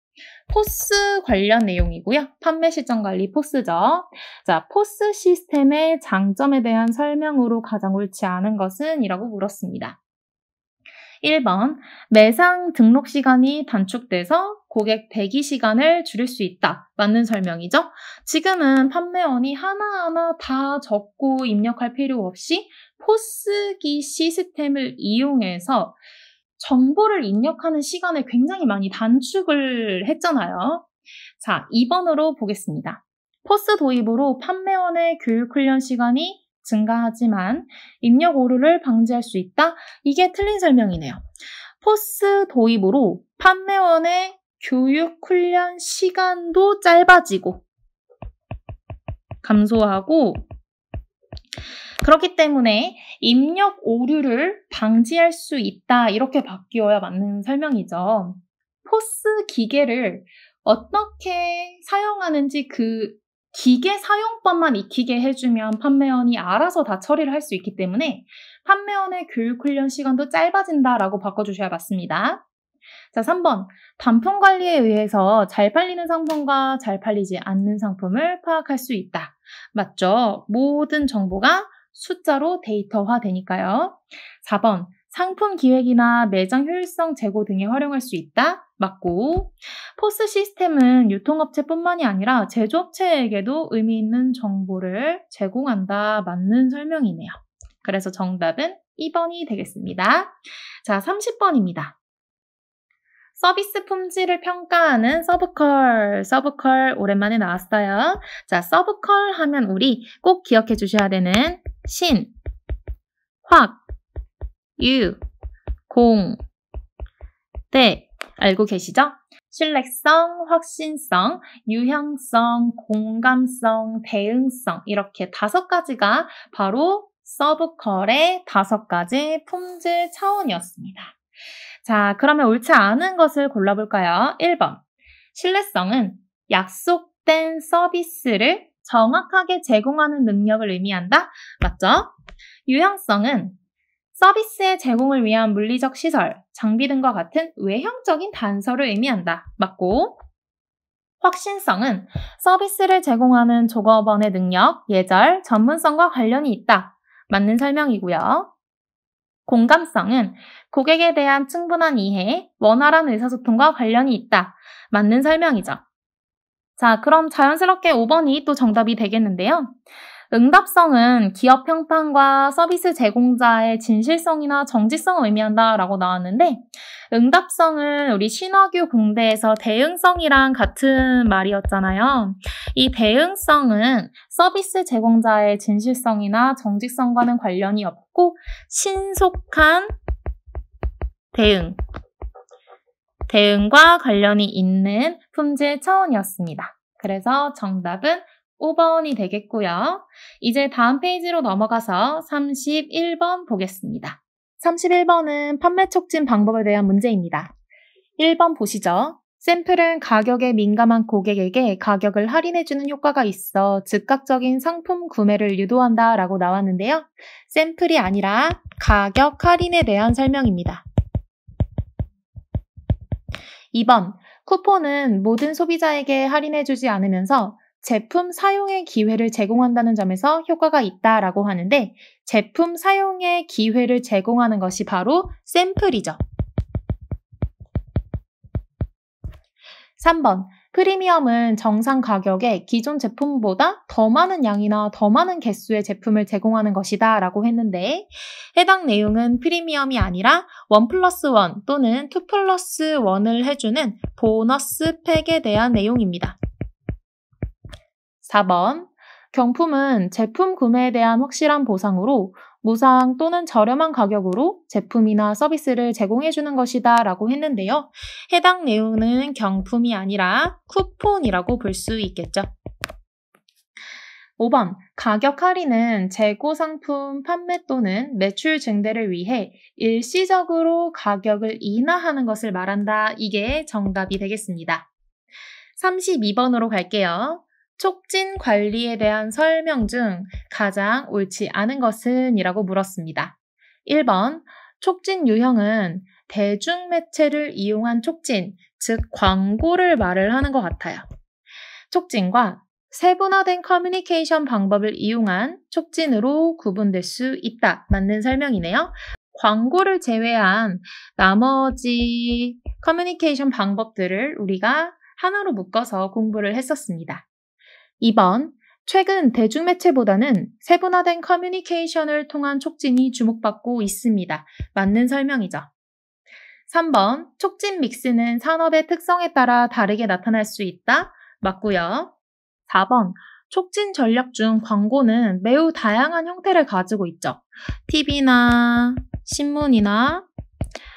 포스 관련 내용이고요. 판매 시점 관리 포스죠. 자, 포스 시스템의 장점에 대한 설명으로 가장 옳지 않은 것은? 이라고 물었습니다. 1번, 매상 등록 시간이 단축돼서 고객 대기 시간을 줄일 수 있다. 맞는 설명이죠. 지금은 판매원이 하나하나 다 적고 입력할 필요 없이 포스기 시스템을 이용해서 정보를 입력하는 시간을 굉장히 많이 단축을 했잖아요. 자, 2번으로 보겠습니다. 포스 도입으로 판매원의 교육 훈련 시간이 증가하지만 입력 오류를 방지할 수 있다? 이게 틀린 설명이네요. 포스 도입으로 판매원의 교육 훈련 시간도 짧아지고 감소하고 그렇기 때문에 입력 오류를 방지할 수 있다. 이렇게 바뀌어야 맞는 설명이죠. 포스 기계를 어떻게 사용하는지 그 기계 사용법만 익히게 해주면 판매원이 알아서 다 처리를 할 수 있기 때문에 판매원의 교육 훈련 시간도 짧아진다라고 바꿔주셔야 맞습니다. 자, 3번. 단품 관리에 의해서 잘 팔리는 상품과 잘 팔리지 않는 상품을 파악할 수 있다. 맞죠? 모든 정보가 숫자로 데이터화 되니까요. 4번. 상품 기획이나 매장 효율성 제고 등에 활용할 수 있다. 맞고, 포스 시스템은 유통업체뿐만이 아니라 제조업체에게도 의미 있는 정보를 제공한다. 맞는 설명이네요. 그래서 정답은 2번이 되겠습니다. 자, 30번입니다. 서비스 품질을 평가하는 서브컬 오랜만에 나왔어요. 자, 서브컬 하면 우리 꼭 기억해 주셔야 되는 신, 확, 유, 공, 대 알고 계시죠? 신뢰성, 확신성, 유형성, 공감성, 대응성 이렇게 5가지가 바로 서브컬의 5가지 품질 차원이었습니다. 자, 그러면 옳지 않은 것을 골라볼까요? 1번. 신뢰성은 약속된 서비스를 정확하게 제공하는 능력을 의미한다? 맞죠? 유형성은 서비스의 제공을 위한 물리적 시설, 장비 등과 같은 외형적인 단서를 의미한다. 맞고, 확신성은 서비스를 제공하는 조업원의 능력, 예절, 전문성과 관련이 있다. 맞는 설명이고요. 공감성은 고객에 대한 충분한 이해, 원활한 의사소통과 관련이 있다. 맞는 설명이죠. 자, 그럼 자연스럽게 5번이 또 정답이 되겠는데요. 응답성은 기업 평판과 서비스 제공자의 진실성이나 정직성을 의미한다라고 나왔는데 응답성은 우리 신화규 공대에서 대응성이랑 같은 말이었잖아요. 이 대응성은 서비스 제공자의 진실성이나 정직성과는 관련이 없고 신속한 대응과 관련이 있는 품질 차원이었습니다. 그래서 정답은 5번이 되겠고요. 이제 다음 페이지로 넘어가서 31번 보겠습니다. 31번은 판매 촉진 방법에 대한 문제입니다. 1번 보시죠. 샘플은 가격에 민감한 고객에게 가격을 할인해주는 효과가 있어 즉각적인 상품 구매를 유도한다 라고 나왔는데요. 샘플이 아니라 가격 할인에 대한 설명입니다. 2번, 쿠폰은 모든 소비자에게 할인해주지 않으면서 제품 사용의 기회를 제공한다는 점에서 효과가 있다라고 하는데 제품 사용의 기회를 제공하는 것이 바로 샘플이죠. 3번, 프리미엄은 정상 가격에 기존 제품보다 더 많은 양이나 더 많은 개수의 제품을 제공하는 것이다 라고 했는데 해당 내용은 프리미엄이 아니라 1+1 또는 2+1을 해주는 보너스 팩에 대한 내용입니다. 4번, 경품은 제품 구매에 대한 확실한 보상으로 무상 또는 저렴한 가격으로 제품이나 서비스를 제공해주는 것이다 라고 했는데요. 해당 내용은 경품이 아니라 쿠폰이라고 볼 수 있겠죠. 5번, 가격 할인은 재고 상품 판매 또는 매출 증대를 위해 일시적으로 가격을 인하하는 것을 말한다. 이게 정답이 되겠습니다. 32번으로 갈게요. 촉진 관리에 대한 설명 중 가장 옳지 않은 것은? 이라고 물었습니다. 1번, 촉진 유형은 대중매체를 이용한 촉진, 즉 광고를 말을 하는 것 같아요. 촉진과 세분화된 커뮤니케이션 방법을 이용한 촉진으로 구분될 수 있다. 맞는 설명이네요. 광고를 제외한 나머지 커뮤니케이션 방법들을 우리가 하나로 묶어서 공부를 했었습니다. 2번, 최근 대중매체보다는 세분화된 커뮤니케이션을 통한 촉진이 주목받고 있습니다. 맞는 설명이죠. 3번, 촉진 믹스는 산업의 특성에 따라 다르게 나타날 수 있다. 맞고요. 4번, 촉진 전략 중 광고는 매우 다양한 형태를 가지고 있죠. TV나 신문이나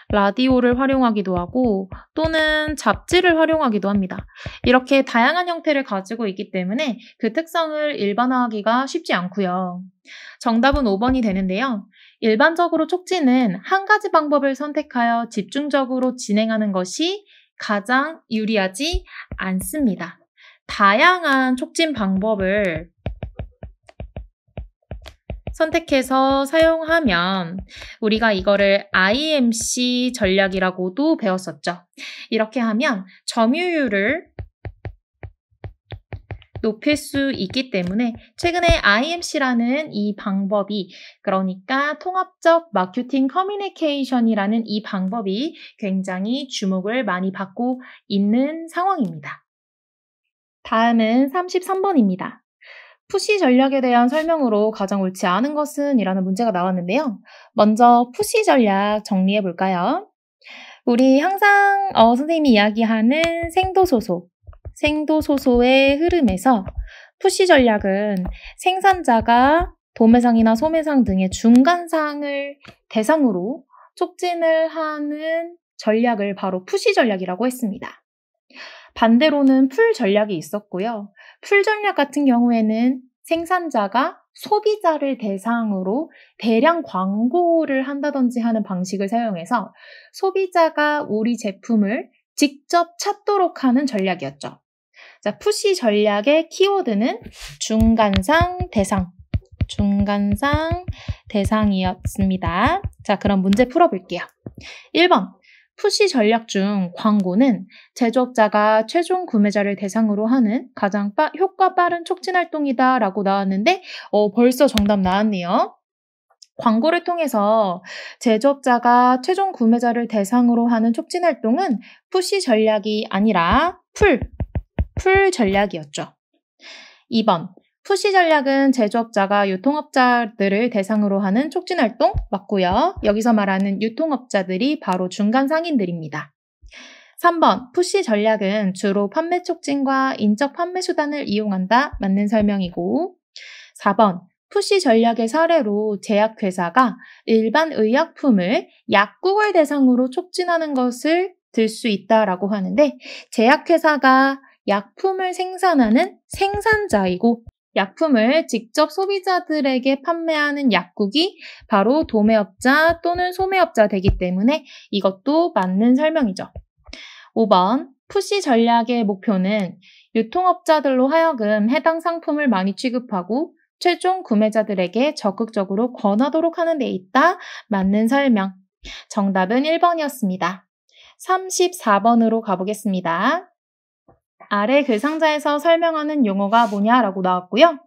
라디오를 활용하기도 하고 또는 잡지를 활용하기도 합니다. 이렇게 다양한 형태를 가지고 있기 때문에 그 특성을 일반화하기가 쉽지 않고요. 정답은 5번이 되는데요. 일반적으로 촉진은 한 가지 방법을 선택하여 집중적으로 진행하는 것이 가장 유리하지 않습니다. 다양한 촉진 방법을 선택해서 사용하면 우리가 이거를 IMC 전략이라고도 배웠었죠. 이렇게 하면 점유율을 높일 수 있기 때문에 최근에 IMC라는 이 방법이 그러니까 통합적 마케팅 커뮤니케이션이라는 이 방법이 굉장히 주목을 많이 받고 있는 상황입니다. 다음은 33번입니다. 푸시 전략에 대한 설명으로 가장 옳지 않은 것은? 이라는 문제가 나왔는데요. 먼저 푸시 전략 정리해 볼까요? 우리 항상 선생님이 이야기하는 생도소소의 흐름에서 푸시 전략은 생산자가 도매상이나 소매상 등의 중간상을 대상으로 촉진을 하는 전략을 바로 푸시 전략이라고 했습니다. 반대로는 풀 전략이 있었고요. 풀 전략 같은 경우에는 생산자가 소비자를 대상으로 대량 광고를 한다든지 하는 방식을 사용해서 소비자가 우리 제품을 직접 찾도록 하는 전략이었죠. 자, 푸시 전략의 키워드는 중간상 대상이었습니다. 자, 그럼 문제 풀어볼게요. 1번. 푸시 전략 중 광고는 제조업자가 최종 구매자를 대상으로 하는 가장 효과 빠른 촉진 활동이다 라고 나왔는데 벌써 정답 나왔네요. 광고를 통해서 제조업자가 최종 구매자를 대상으로 하는 촉진 활동은 푸시 전략이 아니라 풀 전략이었죠. 2번. 푸시 전략은 제조업자가 유통업자들을 대상으로 하는 촉진 활동 맞고요. 여기서 말하는 유통업자들이 바로 중간 상인들입니다. 3번. 푸시 전략은 주로 판매 촉진과 인적 판매 수단을 이용한다. 맞는 설명이고 4번. 푸시 전략의 사례로 제약회사가 일반 의약품을 약국을 대상으로 촉진하는 것을 들 수 있다라고 하는데 제약회사가 약품을 생산하는 생산자이고 약품을 직접 소비자들에게 판매하는 약국이 바로 도매업자 또는 소매업자 되기 때문에 이것도 맞는 설명이죠. 5번, 푸시 전략의 목표는 유통업자들로 하여금 해당 상품을 많이 취급하고 최종 구매자들에게 적극적으로 권하도록 하는 데 있다. 맞는 설명. 정답은 1번이었습니다. 34번으로 가보겠습니다. 아래 글상자에서 설명하는 용어가 뭐냐라고 나왔고요.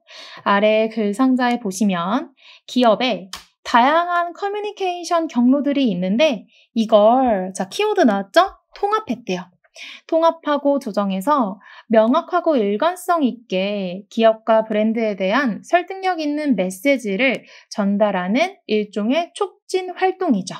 아래 글상자에 보시면 기업에 다양한 커뮤니케이션 경로들이 있는데 이걸 키워드 나왔죠? 통합했대요. 통합하고 조정해서 명확하고 일관성 있게 기업과 브랜드에 대한 설득력 있는 메시지를 전달하는 일종의 촉진 활동이죠.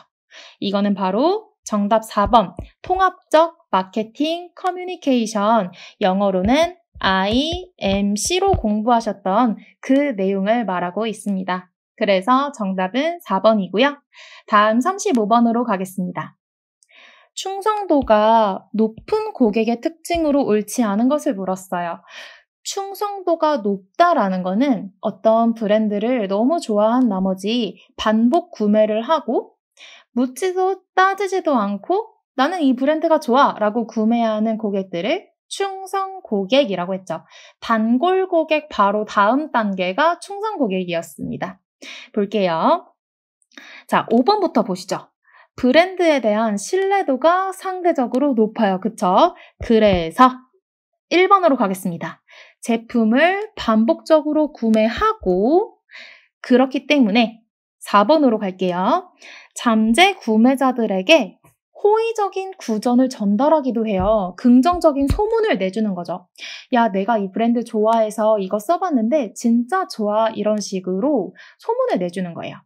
이거는 바로 정답 4번 통합적 마케팅 커뮤니케이션, 영어로는 IMC로 공부하셨던 그 내용을 말하고 있습니다. 그래서 정답은 4번이고요. 다음 35번으로 가겠습니다. 충성도가 높은 고객의 특징으로 옳지 않은 것을 물었어요. 충성도가 높다라는 거는 어떤 브랜드를 너무 좋아한 나머지 반복 구매를 하고 묻지도 따지지도 않고 나는 이 브랜드가 좋아 라고 구매하는 고객들을 충성 고객이라고 했죠. 단골 고객 바로 다음 단계가 충성 고객이었습니다. 볼게요. 자, 5번부터 보시죠. 브랜드에 대한 신뢰도가 상대적으로 높아요. 그쵸? 그래서 1번으로 가겠습니다. 제품을 반복적으로 구매하고 그렇기 때문에 4번으로 갈게요. 잠재 구매자들에게 호의적인 구전을 전달하기도 해요. 긍정적인 소문을 내주는 거죠. 야, 내가 이 브랜드 좋아해서 이거 써봤는데 진짜 좋아. 이런 식으로 소문을 내주는 거예요.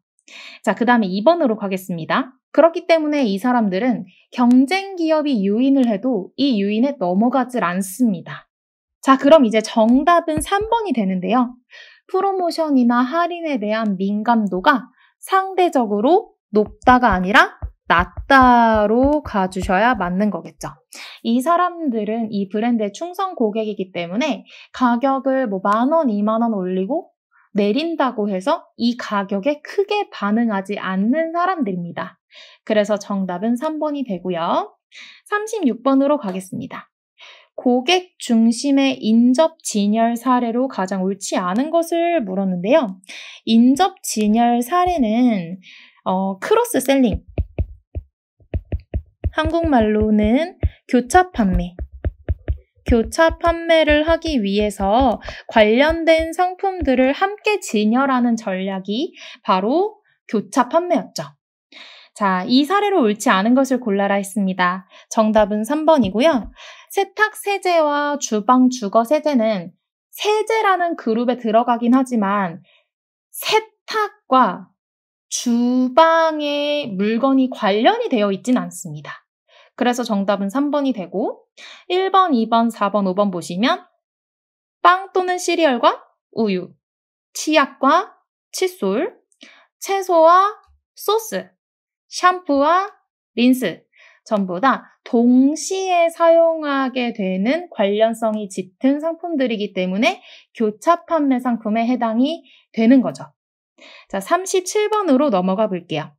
자, 그 다음에 2번으로 가겠습니다. 그렇기 때문에 이 사람들은 경쟁 기업이 유인을 해도 이 유인에 넘어가질 않습니다. 자, 그럼 이제 정답은 3번이 되는데요. 프로모션이나 할인에 대한 민감도가 상대적으로 높다가 아니라 낮다로 가주셔야 맞는 거겠죠. 이 사람들은 이 브랜드의 충성 고객이기 때문에 가격을 10,000원, 20,000원 올리고 내린다고 해서 이 가격에 크게 반응하지 않는 사람들입니다. 그래서 정답은 3번이 되고요. 36번으로 가겠습니다. 고객 중심의 인접 진열 사례로 가장 옳지 않은 것을 물었는데요. 인접 진열 사례는 크로스 셀링, 한국말로는 교차 판매. 교차 판매를 하기 위해서 관련된 상품들을 함께 진열하는 전략이 바로 교차 판매였죠. 자, 이 사례로 옳지 않은 것을 골라라 했습니다. 정답은 3번이고요. 세탁 세제와 주방 주거 세제는 세제라는 그룹에 들어가긴 하지만 세탁과 주방의 물건이 관련이 되어 있진 않습니다. 그래서 정답은 3번이 되고 1번, 2번, 4번, 5번 보시면 빵 또는 시리얼과 우유, 치약과 칫솔, 채소와 소스, 샴푸와 린스 전부 다 동시에 사용하게 되는 관련성이 짙은 상품들이기 때문에 교차 판매 상품에 해당이 되는 거죠. 자, 37번으로 넘어가 볼게요.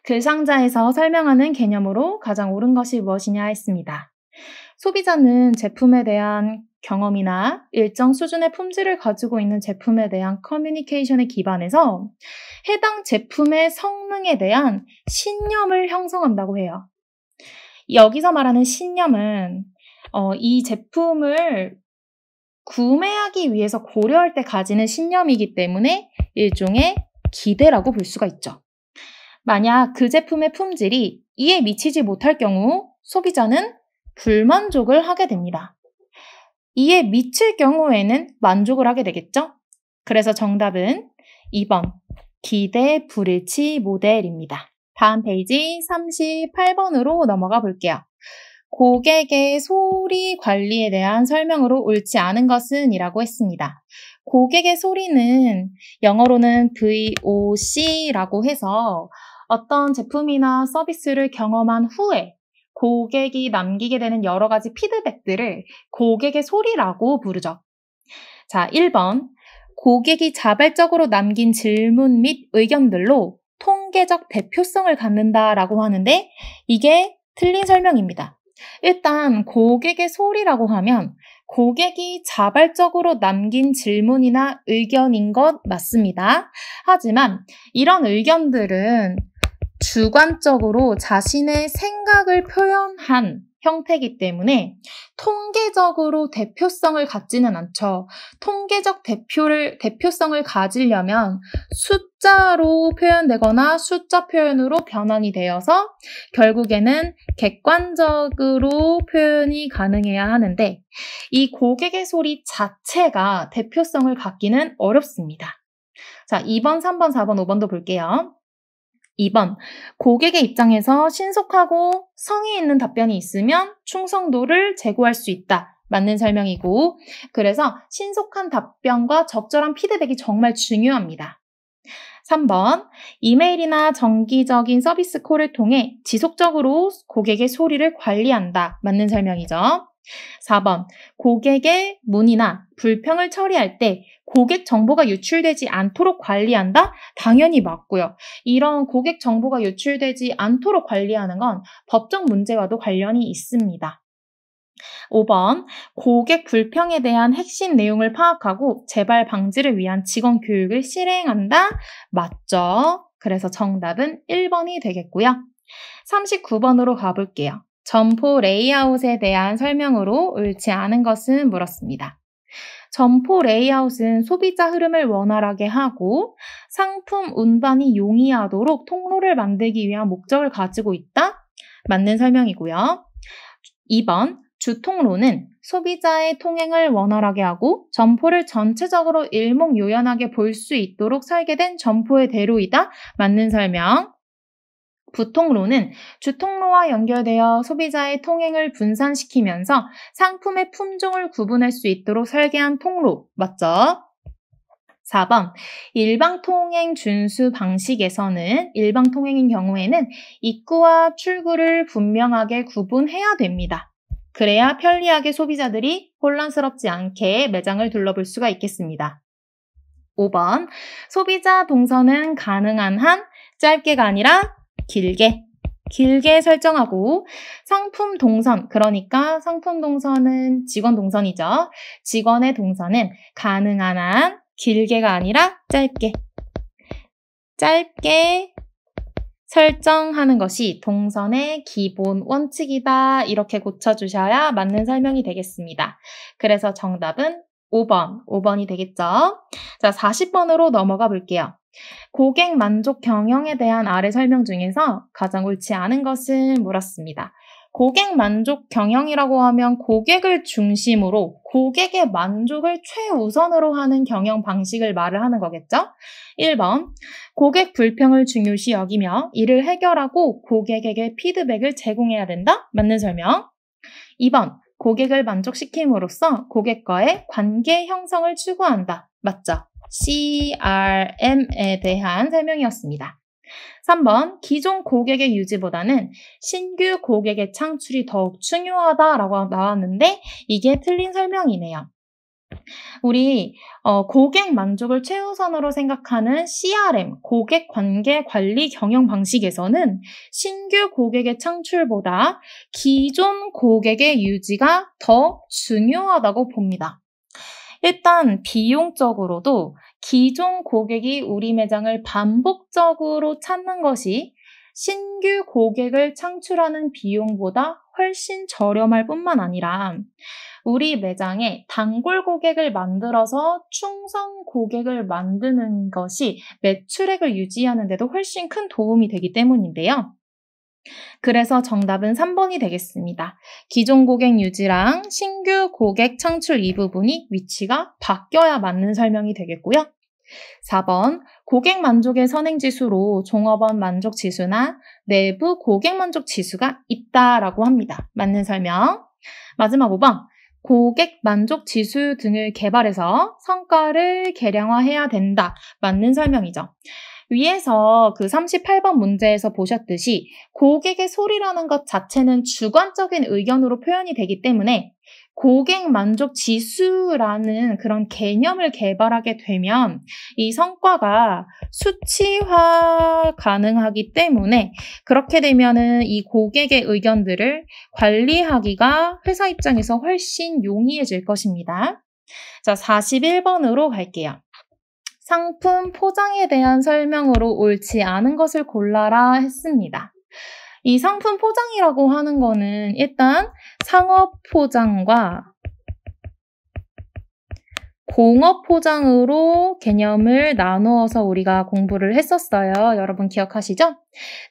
글상자에서 설명하는 개념으로 가장 옳은 것이 무엇이냐 했습니다. 소비자는 제품에 대한 경험이나 일정 수준의 품질을 가지고 있는 제품에 대한 커뮤니케이션에 기반해서 해당 제품의 성능에 대한 신념을 형성한다고 해요. 여기서 말하는 신념은 이 제품을 구매하기 위해서 고려할 때 가지는 신념이기 때문에 일종의 기대라고 볼 수가 있죠. 만약 그 제품의 품질이 이에 미치지 못할 경우 소비자는 불만족을 하게 됩니다. 이에 미칠 경우에는 만족을 하게 되겠죠? 그래서 정답은 2번 기대 불일치 모델입니다. 다음 페이지 38번으로 넘어가 볼게요. 고객의 소리 관리에 대한 설명으로 옳지 않은 것은 이라고 했습니다. 고객의 소리는 영어로는 VOC라고 해서 어떤 제품이나 서비스를 경험한 후에 고객이 남기게 되는 여러 가지 피드백들을 고객의 소리라고 부르죠. 자, 1번. 고객이 자발적으로 남긴 질문 및 의견들로 통계적 대표성을 갖는다라고 하는데 이게 틀린 설명입니다. 일단 고객의 소리라고 하면 고객이 자발적으로 남긴 질문이나 의견인 것 맞습니다. 하지만 이런 의견들은 주관적으로 자신의 생각을 표현한 형태이기 때문에 통계적으로 대표성을 갖지는 않죠. 통계적 대표성을 가지려면 숫자로 표현되거나 숫자 표현으로 변환이 되어서 결국에는 객관적으로 표현이 가능해야 하는데 이 고객의 소리 자체가 대표성을 갖기는 어렵습니다. 자, 2번, 3번, 4번, 5번도 볼게요. 2번, 고객의 입장에서 신속하고 성의 있는 답변이 있으면 충성도를 제고할 수 있다. 맞는 설명이고, 그래서 신속한 답변과 적절한 피드백이 정말 중요합니다. 3번, 이메일이나 정기적인 서비스 콜을 통해 지속적으로 고객의 소리를 관리한다. 맞는 설명이죠. 4번, 고객의 문의나 불평을 처리할 때 고객 정보가 유출되지 않도록 관리한다? 당연히 맞고요. 이런 고객 정보가 유출되지 않도록 관리하는 건 법적 문제와도 관련이 있습니다. 5번, 고객 불평에 대한 핵심 내용을 파악하고 재발 방지를 위한 직원 교육을 실행한다? 맞죠? 그래서 정답은 1번이 되겠고요. 39번으로 가볼게요. 점포 레이아웃에 대한 설명으로 옳지 않은 것은 물었습니다. 점포 레이아웃은 소비자 흐름을 원활하게 하고 상품 운반이 용이하도록 통로를 만들기 위한 목적을 가지고 있다? 맞는 설명이고요. 2번, 주통로는 소비자의 통행을 원활하게 하고 점포를 전체적으로 일목요연하게 볼 수 있도록 설계된 점포의 대로이다? 맞는 설명. 부통로는 주통로와 연결되어 소비자의 통행을 분산시키면서 상품의 품종을 구분할 수 있도록 설계한 통로. 맞죠? 4번, 일방통행 준수 방식에서는 일방통행인 경우에는 입구와 출구를 분명하게 구분해야 됩니다. 그래야 편리하게 소비자들이 혼란스럽지 않게 매장을 둘러볼 수가 있겠습니다. 5번, 소비자 동선은 가능한 한 짧게가 아니라 길게 설정하고 상품 동선, 그러니까 상품 동선은 직원 동선이죠. 직원의 동선은 가능한 한 길게가 아니라 짧게 설정하는 것이 동선의 기본 원칙이다. 이렇게 고쳐주셔야 맞는 설명이 되겠습니다. 그래서 정답은 5번이 되겠죠. 자, 40번으로 넘어가 볼게요. 고객 만족 경영에 대한 아래 설명 중에서 가장 옳지 않은 것은 물었습니다. 고객 만족 경영이라고 하면 고객을 중심으로 고객의 만족을 최우선으로 하는 경영 방식을 말을 하는 거겠죠? 1번, 고객 불평을 중요시 여기며 이를 해결하고 고객에게 피드백을 제공해야 된다? 맞는 설명. 2번, 고객을 만족시킴으로써 고객과의 관계 형성을 추구한다. 맞죠? CRM에 대한 설명이었습니다. 3번, 기존 고객의 유지보다는 신규 고객의 창출이 더욱 중요하다라고 나왔는데 이게 틀린 설명이네요. 우리 고객 만족을 최우선으로 생각하는 CRM, 고객 관계 관리 경영 방식에서는 신규 고객의 창출보다 기존 고객의 유지가 더 중요하다고 봅니다. 일단 비용적으로도 기존 고객이 우리 매장을 반복적으로 찾는 것이 신규 고객을 창출하는 비용보다 훨씬 저렴할 뿐만 아니라 우리 매장에 단골 고객을 만들어서 충성 고객을 만드는 것이 매출액을 유지하는 데도 훨씬 큰 도움이 되기 때문인데요. 그래서 정답은 3번이 되겠습니다. 기존 고객 유지랑 신규 고객 창출 이 부분이 위치가 바뀌어야 맞는 설명이 되겠고요. 4번, 고객 만족의 선행지수로 종업원 만족 지수나 내부 고객 만족 지수가 있다라고 합니다. 맞는 설명. 마지막 5번, 고객 만족 지수 등을 개발해서 성과를 계량화해야 된다. 맞는 설명이죠. 위에서 그 38번 문제에서 보셨듯이 고객의 소리라는 것 자체는 주관적인 의견으로 표현이 되기 때문에 고객 만족 지수라는 그런 개념을 개발하게 되면 이 성과가 수치화 가능하기 때문에 그렇게 되면은 이 고객의 의견들을 관리하기가 회사 입장에서 훨씬 용이해질 것입니다. 자, 41번으로 갈게요. 상품 포장에 대한 설명으로 옳지 않은 것을 골라라 했습니다. 이 상품 포장이라고 하는 거는 일단 상업 포장과 공업 포장으로 개념을 나누어서 우리가 공부를 했었어요. 여러분 기억하시죠?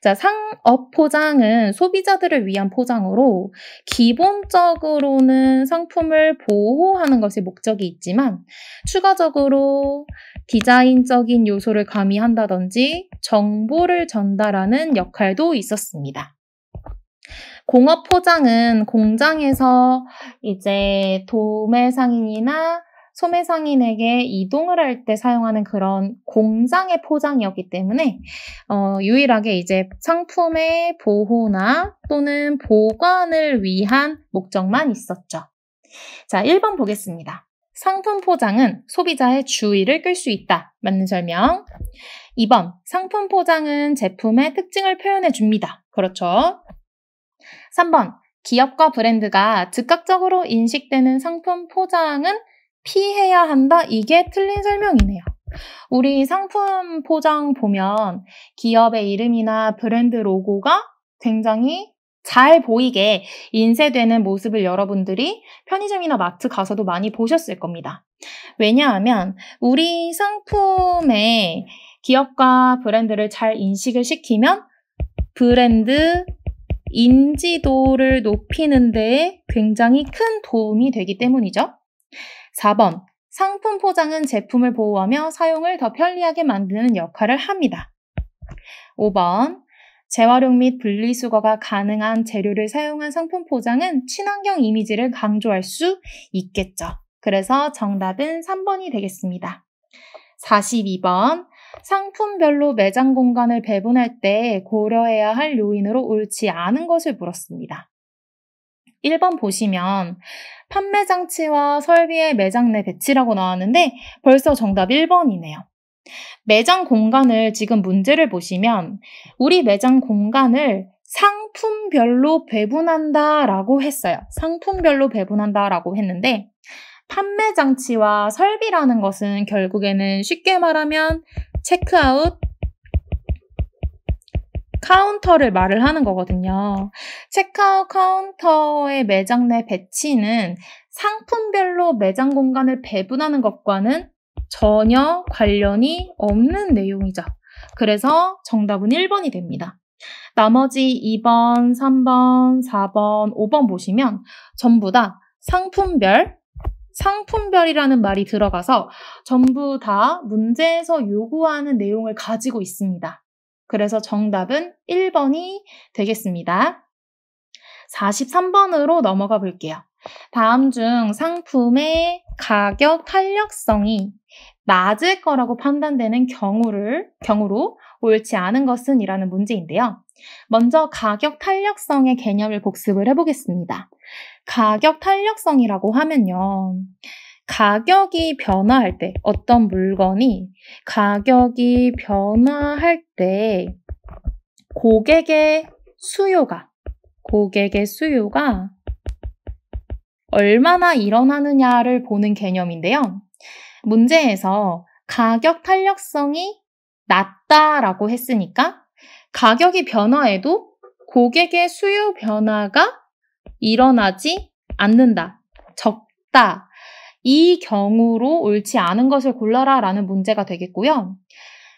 자, 상업 포장은 소비자들을 위한 포장으로 기본적으로는 상품을 보호하는 것이 목적이 있지만 추가적으로 디자인적인 요소를 가미한다든지 정보를 전달하는 역할도 있었습니다. 공업 포장은 공장에서 이제 도매상인이나 소매상인에게 이동을 할 때 사용하는 그런 공장의 포장이었기 때문에 유일하게 이제 상품의 보호나 또는 보관을 위한 목적만 있었죠. 자, 1번 보겠습니다. 상품 포장은 소비자의 주의를 끌 수 있다. 맞는 설명. 2번, 상품 포장은 제품의 특징을 표현해 줍니다. 그렇죠. 3번, 기업과 브랜드가 즉각적으로 인식되는 상품 포장은 피해야 한다. 이게 틀린 설명이네요. 우리 상품 포장 보면 기업의 이름이나 브랜드 로고가 굉장히 잘 보이게 인쇄되는 모습을 여러분들이 편의점이나 마트 가서도 많이 보셨을 겁니다. 왜냐하면 우리 상품의 기업과 브랜드를 잘 인식을 시키면 브랜드 인지도를 높이는 데에 굉장히 큰 도움이 되기 때문이죠. 4번, 상품 포장은 제품을 보호하며 사용을 더 편리하게 만드는 역할을 합니다. 5번, 재활용 및 분리수거가 가능한 재료를 사용한 상품 포장은 친환경 이미지를 강조할 수 있겠죠. 그래서 정답은 3번이 되겠습니다. 42번, 상품별로 매장 공간을 배분할 때 고려해야 할 요인으로 옳지 않은 것을 물었습니다. 1번 보시면 판매 장치와 설비의 매장 내 배치라고 나왔는데 벌써 정답 1번이네요. 매장 공간을 지금 문제를 보시면 우리 매장 공간을 상품별로 배분한다라고 했어요. 상품별로 배분한다라고 했는데 판매 장치와 설비라는 것은 결국에는 쉽게 말하면 체크아웃, 카운터를 말을 하는 거거든요. 체크아웃 카운터의 매장 내 배치는 상품별로 매장 공간을 배분하는 것과는 전혀 관련이 없는 내용이죠. 그래서 정답은 1번이 됩니다. 나머지 2번, 3번, 4번, 5번 보시면 전부 다 상품별이라는 말이 들어가서 전부 다 문제에서 요구하는 내용을 가지고 있습니다. 그래서 정답은 1번이 되겠습니다. 43번으로 넘어가 볼게요. 다음 중 상품의 가격 탄력성이 낮을 거라고 판단되는 경우로 옳지 않은 것은 이라는 문제인데요. 먼저 가격 탄력성의 개념을 복습을 해보겠습니다. 가격 탄력성이라고 하면요. 가격이 변화할 때, 어떤 물건이 가격이 변화할 때 고객의 수요가 얼마나 일어나느냐를 보는 개념인데요. 문제에서 가격 탄력성이 낮다라고 했으니까 가격이 변화해도 고객의 수요 변화가 일어나지 않는다, 적다. 이 경우로 옳지 않은 것을 골라라 라는 문제가 되겠고요.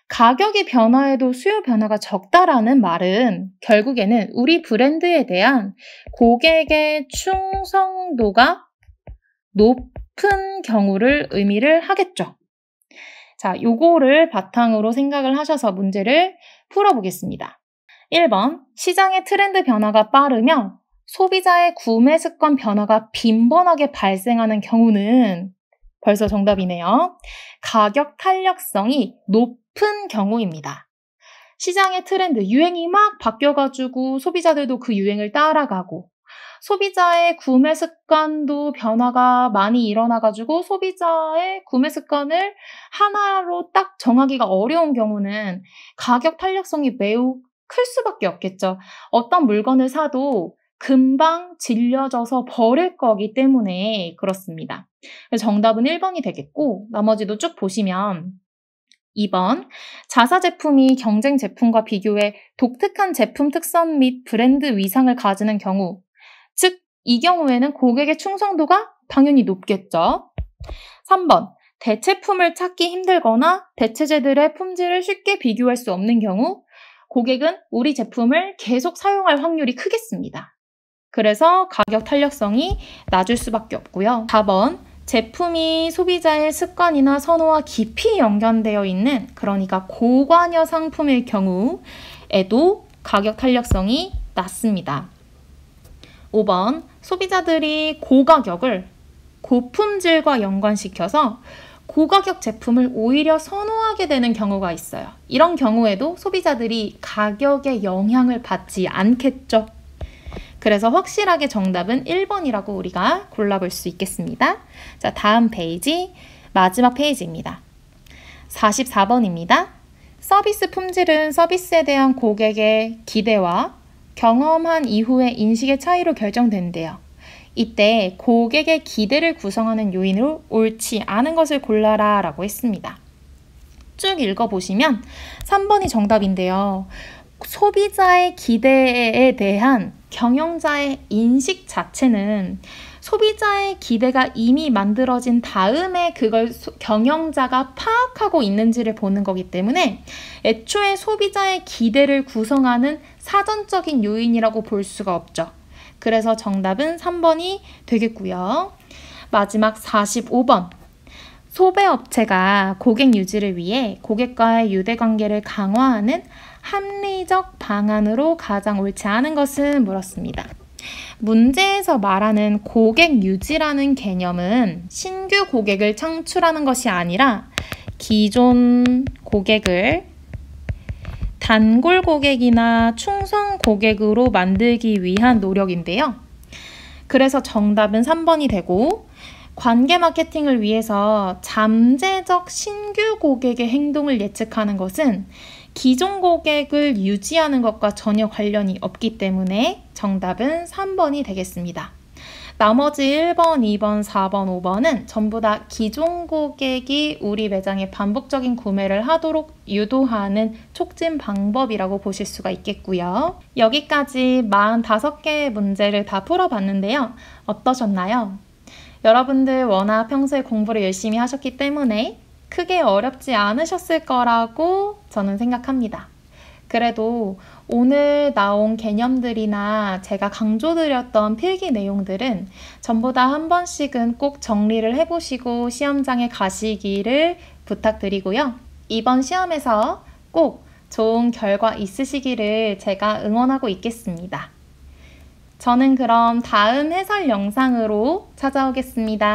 가격이 변화해도 수요 변화가 적다라는 말은 결국에는 우리 브랜드에 대한 고객의 충성도가 높은 경우를 의미를 하겠죠. 자, 요거를 바탕으로 생각을 하셔서 문제를 풀어보겠습니다. 1번, 시장의 트렌드 변화가 빠르며 소비자의 구매 습관 변화가 빈번하게 발생하는 경우는 벌써 정답이네요. 가격 탄력성이 높은 경우입니다. 시장의 트렌드, 유행이 막 바뀌어가지고 소비자들도 그 유행을 따라가고 소비자의 구매 습관도 변화가 많이 일어나가지고 소비자의 구매 습관을 하나로 딱 정하기가 어려운 경우는 가격 탄력성이 매우 클 수밖에 없겠죠. 어떤 물건을 사도 금방 질려져서 버릴 거기 때문에 그렇습니다. 그래서 정답은 1번이 되겠고 나머지도 쭉 보시면 2번, 자사 제품이 경쟁 제품과 비교해 독특한 제품 특성 및 브랜드 위상을 가지는 경우, 즉, 이 경우에는 고객의 충성도가 당연히 높겠죠. 3번, 대체품을 찾기 힘들거나 대체재들의 품질을 쉽게 비교할 수 없는 경우, 고객은 우리 제품을 계속 사용할 확률이 크겠습니다. 그래서 가격 탄력성이 낮을 수밖에 없고요. 4번, 제품이 소비자의 습관이나 선호와 깊이 연관되어 있는, 그러니까 고관여 상품일 경우에도 가격 탄력성이 낮습니다. 5번, 소비자들이 고가격을 고품질과 연관시켜서 고가격 제품을 오히려 선호하게 되는 경우가 있어요. 이런 경우에도 소비자들이 가격에 영향을 받지 않겠죠. 그래서 확실하게 정답은 1번이라고 우리가 골라볼 수 있겠습니다. 자, 다음 페이지, 마지막 페이지입니다. 44번입니다. 서비스 품질은 서비스에 대한 고객의 기대와 경험한 이후의 인식의 차이로 결정된대요. 이때 고객의 기대를 구성하는 요인으로 옳지 않은 것을 골라라 라고 했습니다. 쭉 읽어보시면 3번이 정답인데요. 소비자의 기대에 대한 경영자의 인식 자체는 소비자의 기대가 이미 만들어진 다음에 그걸 경영자가 파악하고 있는지를 보는 거기 때문에 애초에 소비자의 기대를 구성하는 사전적인 요인이라고 볼 수가 없죠. 그래서 정답은 3번이 되겠고요. 마지막 45번. 소배업체가 고객 유지를 위해 고객과의 유대관계를 강화하는 합리적 방안으로 가장 옳지 않은 것은 물었습니다. 문제에서 말하는 고객 유지라는 개념은 신규 고객을 창출하는 것이 아니라 기존 고객을 단골 고객이나 충성 고객으로 만들기 위한 노력인데요. 그래서 정답은 3번이 되고 관계 마케팅을 위해서 잠재적 신규 고객의 행동을 예측하는 것은 기존 고객을 유지하는 것과 전혀 관련이 없기 때문에 정답은 3번이 되겠습니다. 나머지 1번, 2번, 4번, 5번은 전부 다 기존 고객이 우리 매장에 반복적인 구매를 하도록 유도하는 촉진 방법이라고 보실 수가 있겠고요. 여기까지 45개의 문제를 다 풀어봤는데요. 어떠셨나요? 여러분들 워낙 평소에 공부를 열심히 하셨기 때문에 크게 어렵지 않으셨을 거라고 저는 생각합니다. 그래도 오늘 나온 개념들이나 제가 강조드렸던 필기 내용들은 전부 다 한 번씩은 꼭 정리를 해보시고 시험장에 가시기를 부탁드리고요. 이번 시험에서 꼭 좋은 결과 있으시기를 제가 응원하고 있겠습니다. 저는 그럼 다음 해설 영상으로 찾아오겠습니다.